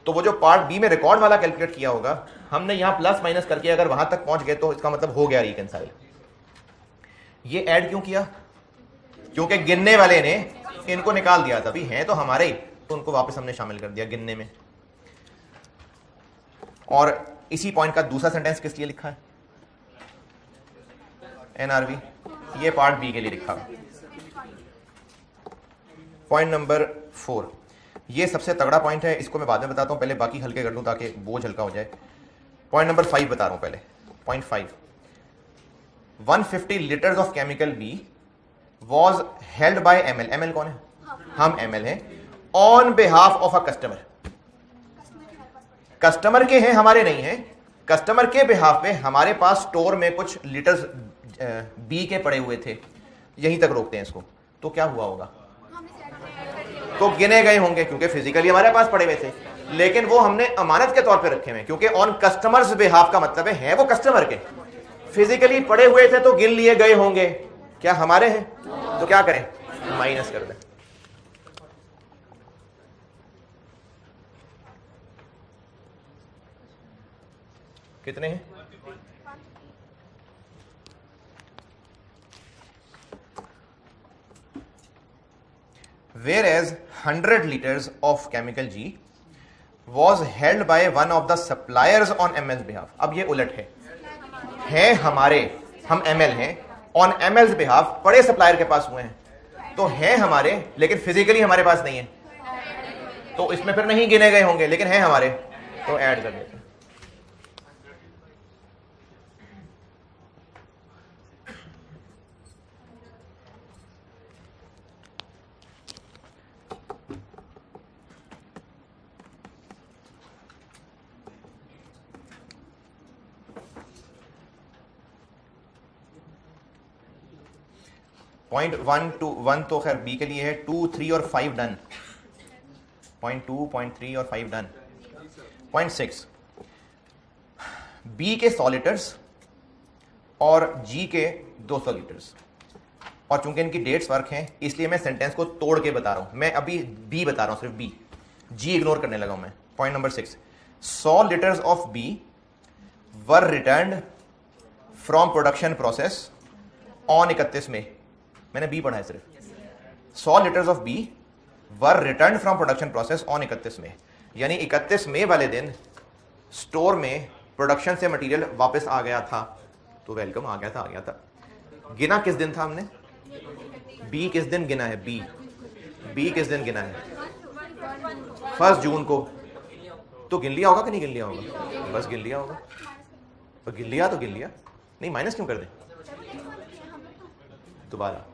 तो वो जो पार्ट बी में रिकॉर्ड वाला कैलकुलेट किया होगा, हमने यहां प्लस माइनस करके अगर वहां तक पहुंच गए तो इसका मतलब हो गया रिकंसाइल। ये ऐड क्यों किया? क्योंकि गिनने वाले ने इनको निकाल दिया था, भी हैं तो हमारे ही, तो उनको वापस हमने शामिल कर दिया गिनने में। और इसी पॉइंट का दूसरा सेंटेंस किस लिए लिखा है? एनआरवी, ये पार्ट बी के लिए लिखा है। पॉइंट नंबर 4, ये सबसे तगड़ा पॉइंट है, इसको मैं बाद में बताता हूं, पहले बाकी हल्के कर लूं ताकि बोझ हल्का हो जाए। पॉइंट नंबर 5 बता रहा हूं पहले। Point 5, 150 litres of chemical B was held by ML. ML कौन है? हम एमएल हैं। On behalf of a customer. Customer के हैं, हमारे नहीं हैं। कस्टमर के बिहाफ पे हमारे पास स्टोर में कुछ लीटर्स बी के पड़े हुए थे, यहीं तक रोकते हैं इसको। तो क्या हुआ होगा? तो गिने गए होंगे, क्योंकि फिजिकली हमारे पास पड़े हुए थे, लेकिन वो हमने अमानत के तौर पे रखे हुए, क्योंकि ऑन कस्टमर्स बिहाफ का मतलब है वो कस्टमर के। फिजिकली पड़े हुए थे तो गिन लिए गए होंगे, क्या हमारे हैं? तो क्या करें? माइनस कर दें। कितने हैं? Whereas 100 liters of chemical G was held by one of the suppliers on ML's behalf. अब ये उलट है हमारे, हम ML हैं, on ML's behalf बड़े सप्लायर के पास हुए हैं, तो हैं हमारे लेकिन फिजिकली हमारे पास नहीं है, तो इसमें फिर नहीं गिने गए होंगे, लेकिन हैं हमारे, तो ऐड कर देते हैं। पॉइंट 1 तो खैर बी के लिए है। 2, 3 और 5 डन। पॉइंट 2, पॉइंट 3 और 5 डन। पॉइंट 6, बी के 100 लीटर्स और जी के 200 लीटर्स, और चूंकि इनकी डेट्स वर्क हैं इसलिए मैं सेंटेंस को तोड़ के बता रहा हूं। मैं अभी बी बता रहा हूं, सिर्फ बी, जी इग्नोर करने लगा हूं मैं। Point number 6, 100 litres of B were returned from production process on 31 May. मैंने बी पढ़ा है सिर्फ। 100 litres of B were return from production process on 31 May, यानी 31 मई वाले दिन स्टोर में प्रोडक्शन से मटेरियल वापस आ गया था। तो वेलकम, आ गया था। गिना किस दिन था हमने? बी किस दिन गिना है? बी किस दिन गिना है? 1 जून को। तो गिन लिया होगा कि नहीं गिन लिया होगा? बस गिन लिया होगा। तो गिन लिया तो गिन लिया, नहीं माइनस क्यों कर दें? दोबारा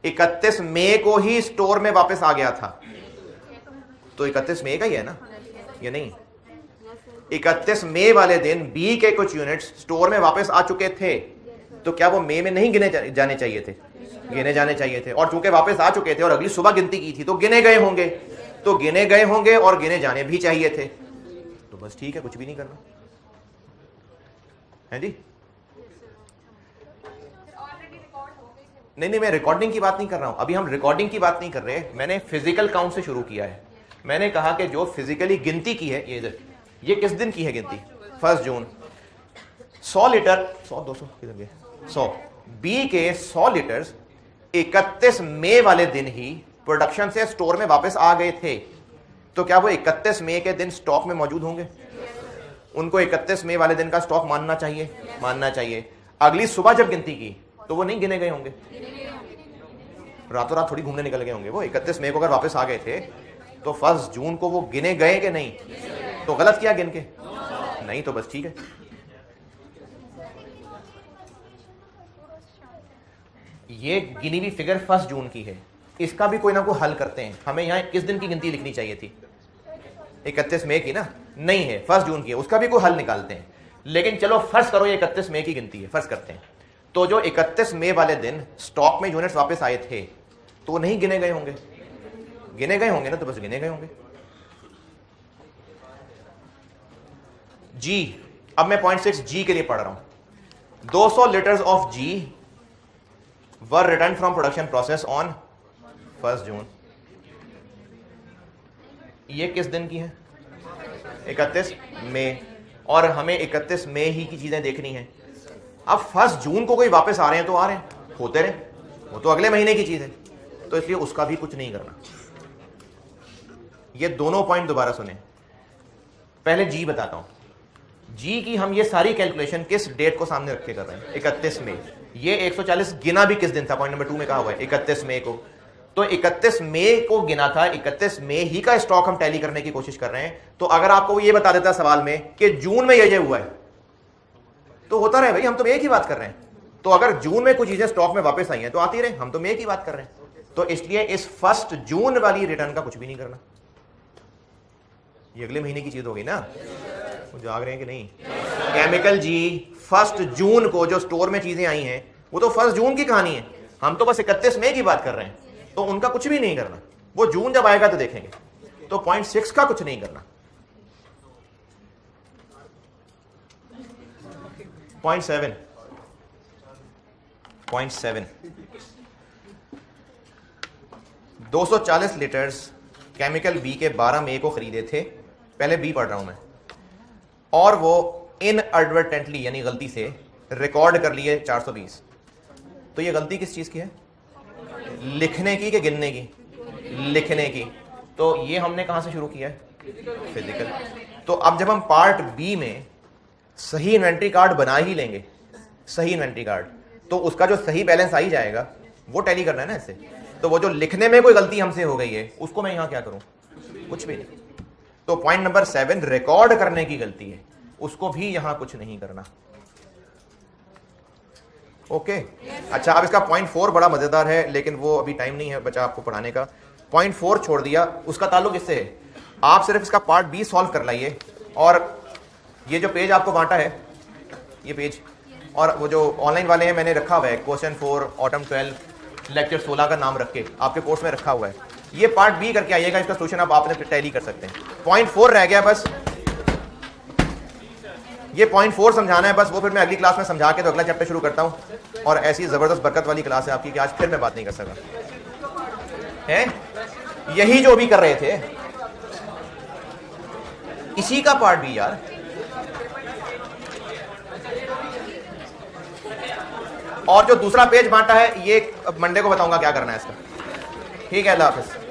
31 मई को ही स्टोर में वापस आ गया था, तो 31 मई का ही है ना, ये नहीं। 31 मई वाले दिन बी के कुछ यूनिट्स स्टोर में वापस आ चुके थे, तो क्या वो मई में नहीं गिने जाने चाहिए थे? गिने जाने चाहिए थे, और चूंकि वापस आ चुके थे और अगली सुबह गिनती की थी तो गिने गए होंगे, तो गिने गए होंगे और गिने जाने भी चाहिए थे। तो बस ठीक है, कुछ भी नहीं करना है जी। नहीं, मैं रिकॉर्डिंग की बात नहीं कर रहा हूं, अभी हम रिकॉर्डिंग की बात नहीं कर रहे। मैंने फिजिकल काउंट से शुरू किया है। मैंने कहा कि जो फिजिकली गिनती की है, ये किस दिन की है गिनती? 1 जून। 100 लीटर, 100 200 किधर गए? 100 बी के 100 लीटर्स 31 मई वाले दिन ही प्रोडक्शन से स्टोर में वापस आ गए थे, तो क्या वो 31 मई के दिन स्टॉक में मौजूद होंगे? उनको 31 मई वाले दिन का स्टॉक मानना चाहिए। अगली सुबह जब गिनती की तो वो नहीं गिने गए होंगे, रातों रात थोड़ी घूमने निकल गए होंगे। वो 31 मई को अगर वापस आ गए थे तो 1 जून को वो गिने गए कि नहीं? तो गलत किया गिन के? नहीं, तो बस ठीक है। ये गिनी हुई फिगर 1 जून की है, इसका भी कोई ना कोई हल करते हैं। हमें यहाँ किस दिन की गिनती लिखनी चाहिए थी? 31 मई की ना, नहीं है, 1 जून की है, उसका भी कोई हल निकालते हैं। लेकिन चलो फर्ज करो ये 31 मई की गिनती है, फर्ज करते हैं। तो जो 31 मई वाले दिन स्टॉक में यूनिट्स वापस आए थे तो नहीं गिने गए होंगे? गिने गए होंगे ना, तो बस गिने गए होंगे। जी, अब मैं पॉइंट 6 जी के लिए पढ़ रहा हूं। 200 litres of G were return from production process on 1 June. ये किस दिन की है? 31 मई, और हमें 31 मई ही की चीजें देखनी है। अब 1 जून को कोई वापस आ रहे हैं तो आ रहे हैं, होते रहे, वो तो अगले महीने की चीज है, तो इसलिए उसका भी कुछ नहीं करना। ये दोनों पॉइंट दोबारा सुने। पहले जी बताता हूं, जी की हम ये सारी कैलकुलेशन किस डेट को सामने रख के कर रहे हैं, 31 मई। ये 140 गिना भी किस दिन था, पॉइंट नंबर 2 में कहा हुआ है 31 मई को। तो 31 मई को गिना था, 31 मई ही का स्टॉक हम टैली करने की कोशिश कर रहे हैं। तो अगर आपको ये बता देता सवाल में कि जून में ये हुआ है, तो होता रहे भाई, हम तो मई की बात कर रहे हैं। तो अगर जून में कुछ चीजें स्टॉक में वापस आई हैं तो आती रहे, हम तो मई की बात कर रहे हैं। तो इसलिए इस 1 जून वाली रिटर्न का कुछ भी नहीं करना। ये अगले महीने की चीज होगी ना, वो जाग रहे हैं कि नहीं? केमिकल जी 1 जून को जो स्टोर में चीजें आई हैं वो तो 1 जून की कहानी है, हम तो बस 31 मई की बात कर रहे हैं। तो उनका कुछ भी नहीं करना, वो जून जब आएगा तो देखेंगे। तो पॉइंट 6 का कुछ नहीं करना। पॉइंट 7 240 लीटर्स केमिकल बी के 12 मई को खरीदे थे, पहले बी पढ़ रहा हूं मैं, और वो इनएडवर्टेंटली यानी गलती से रिकॉर्ड कर लिए 420। तो ये गलती किस चीज की है, लिखने की कि गिनने की? लिखने की। तो ये हमने कहां से शुरू किया है, फिजिकल। तो अब जब हम पार्ट बी में सही इन्वेंट्री कार्ड बना ही लेंगे, सही इन्वेंट्री कार्ड, तो उसका जो सही बैलेंस आ ही जाएगा, वो टैली करना है ना इससे। तो वो जो लिखने में कोई गलती हमसे हो गई है उसको मैं यहां क्या करूं, कुछ भी नहीं। तो पॉइंट नंबर 7 रिकॉर्ड करने की गलती है, उसको भी यहां कुछ नहीं करना। ओके अच्छा, अब इसका पॉइंट 4 बड़ा मजेदार है, लेकिन वो अभी टाइम नहीं है बचा आपको पढ़ाने का। पॉइंट 4 छोड़ दिया, उसका ताल्लुक इससे है। आप सिर्फ इसका पार्ट बी सॉल्व कर लाइए, और ये जो पेज आपको बांटा है, ये पेज, और वो जो ऑनलाइन वाले हैं मैंने रखा हुआ है क्वेश्चन 4 ऑटम 12 लेक्चर 16 का नाम रख के आपके कोर्स में रखा हुआ है। ये पार्ट बी करके आइएगा, इसका सोल्यूशन आप आपने टैली कर सकते हैं। पॉइंट 4 रह गया बस, ये पॉइंट 4 समझाना है बस। वो फिर मैं अगली क्लास में समझा के तो अगला चैप्टर शुरू करता हूं। और ऐसी जबरदस्त बरकत वाली क्लास है आपकी कि आज फिर मैं बात नहीं कर सका है। यही जो भी कर रहे थे, इसी का पार्ट भी यार। और जो दूसरा पेज बांटा है, ये मंडे को बताऊंगा क्या करना है इसका। ठीक है, अल्लाह हाफिज।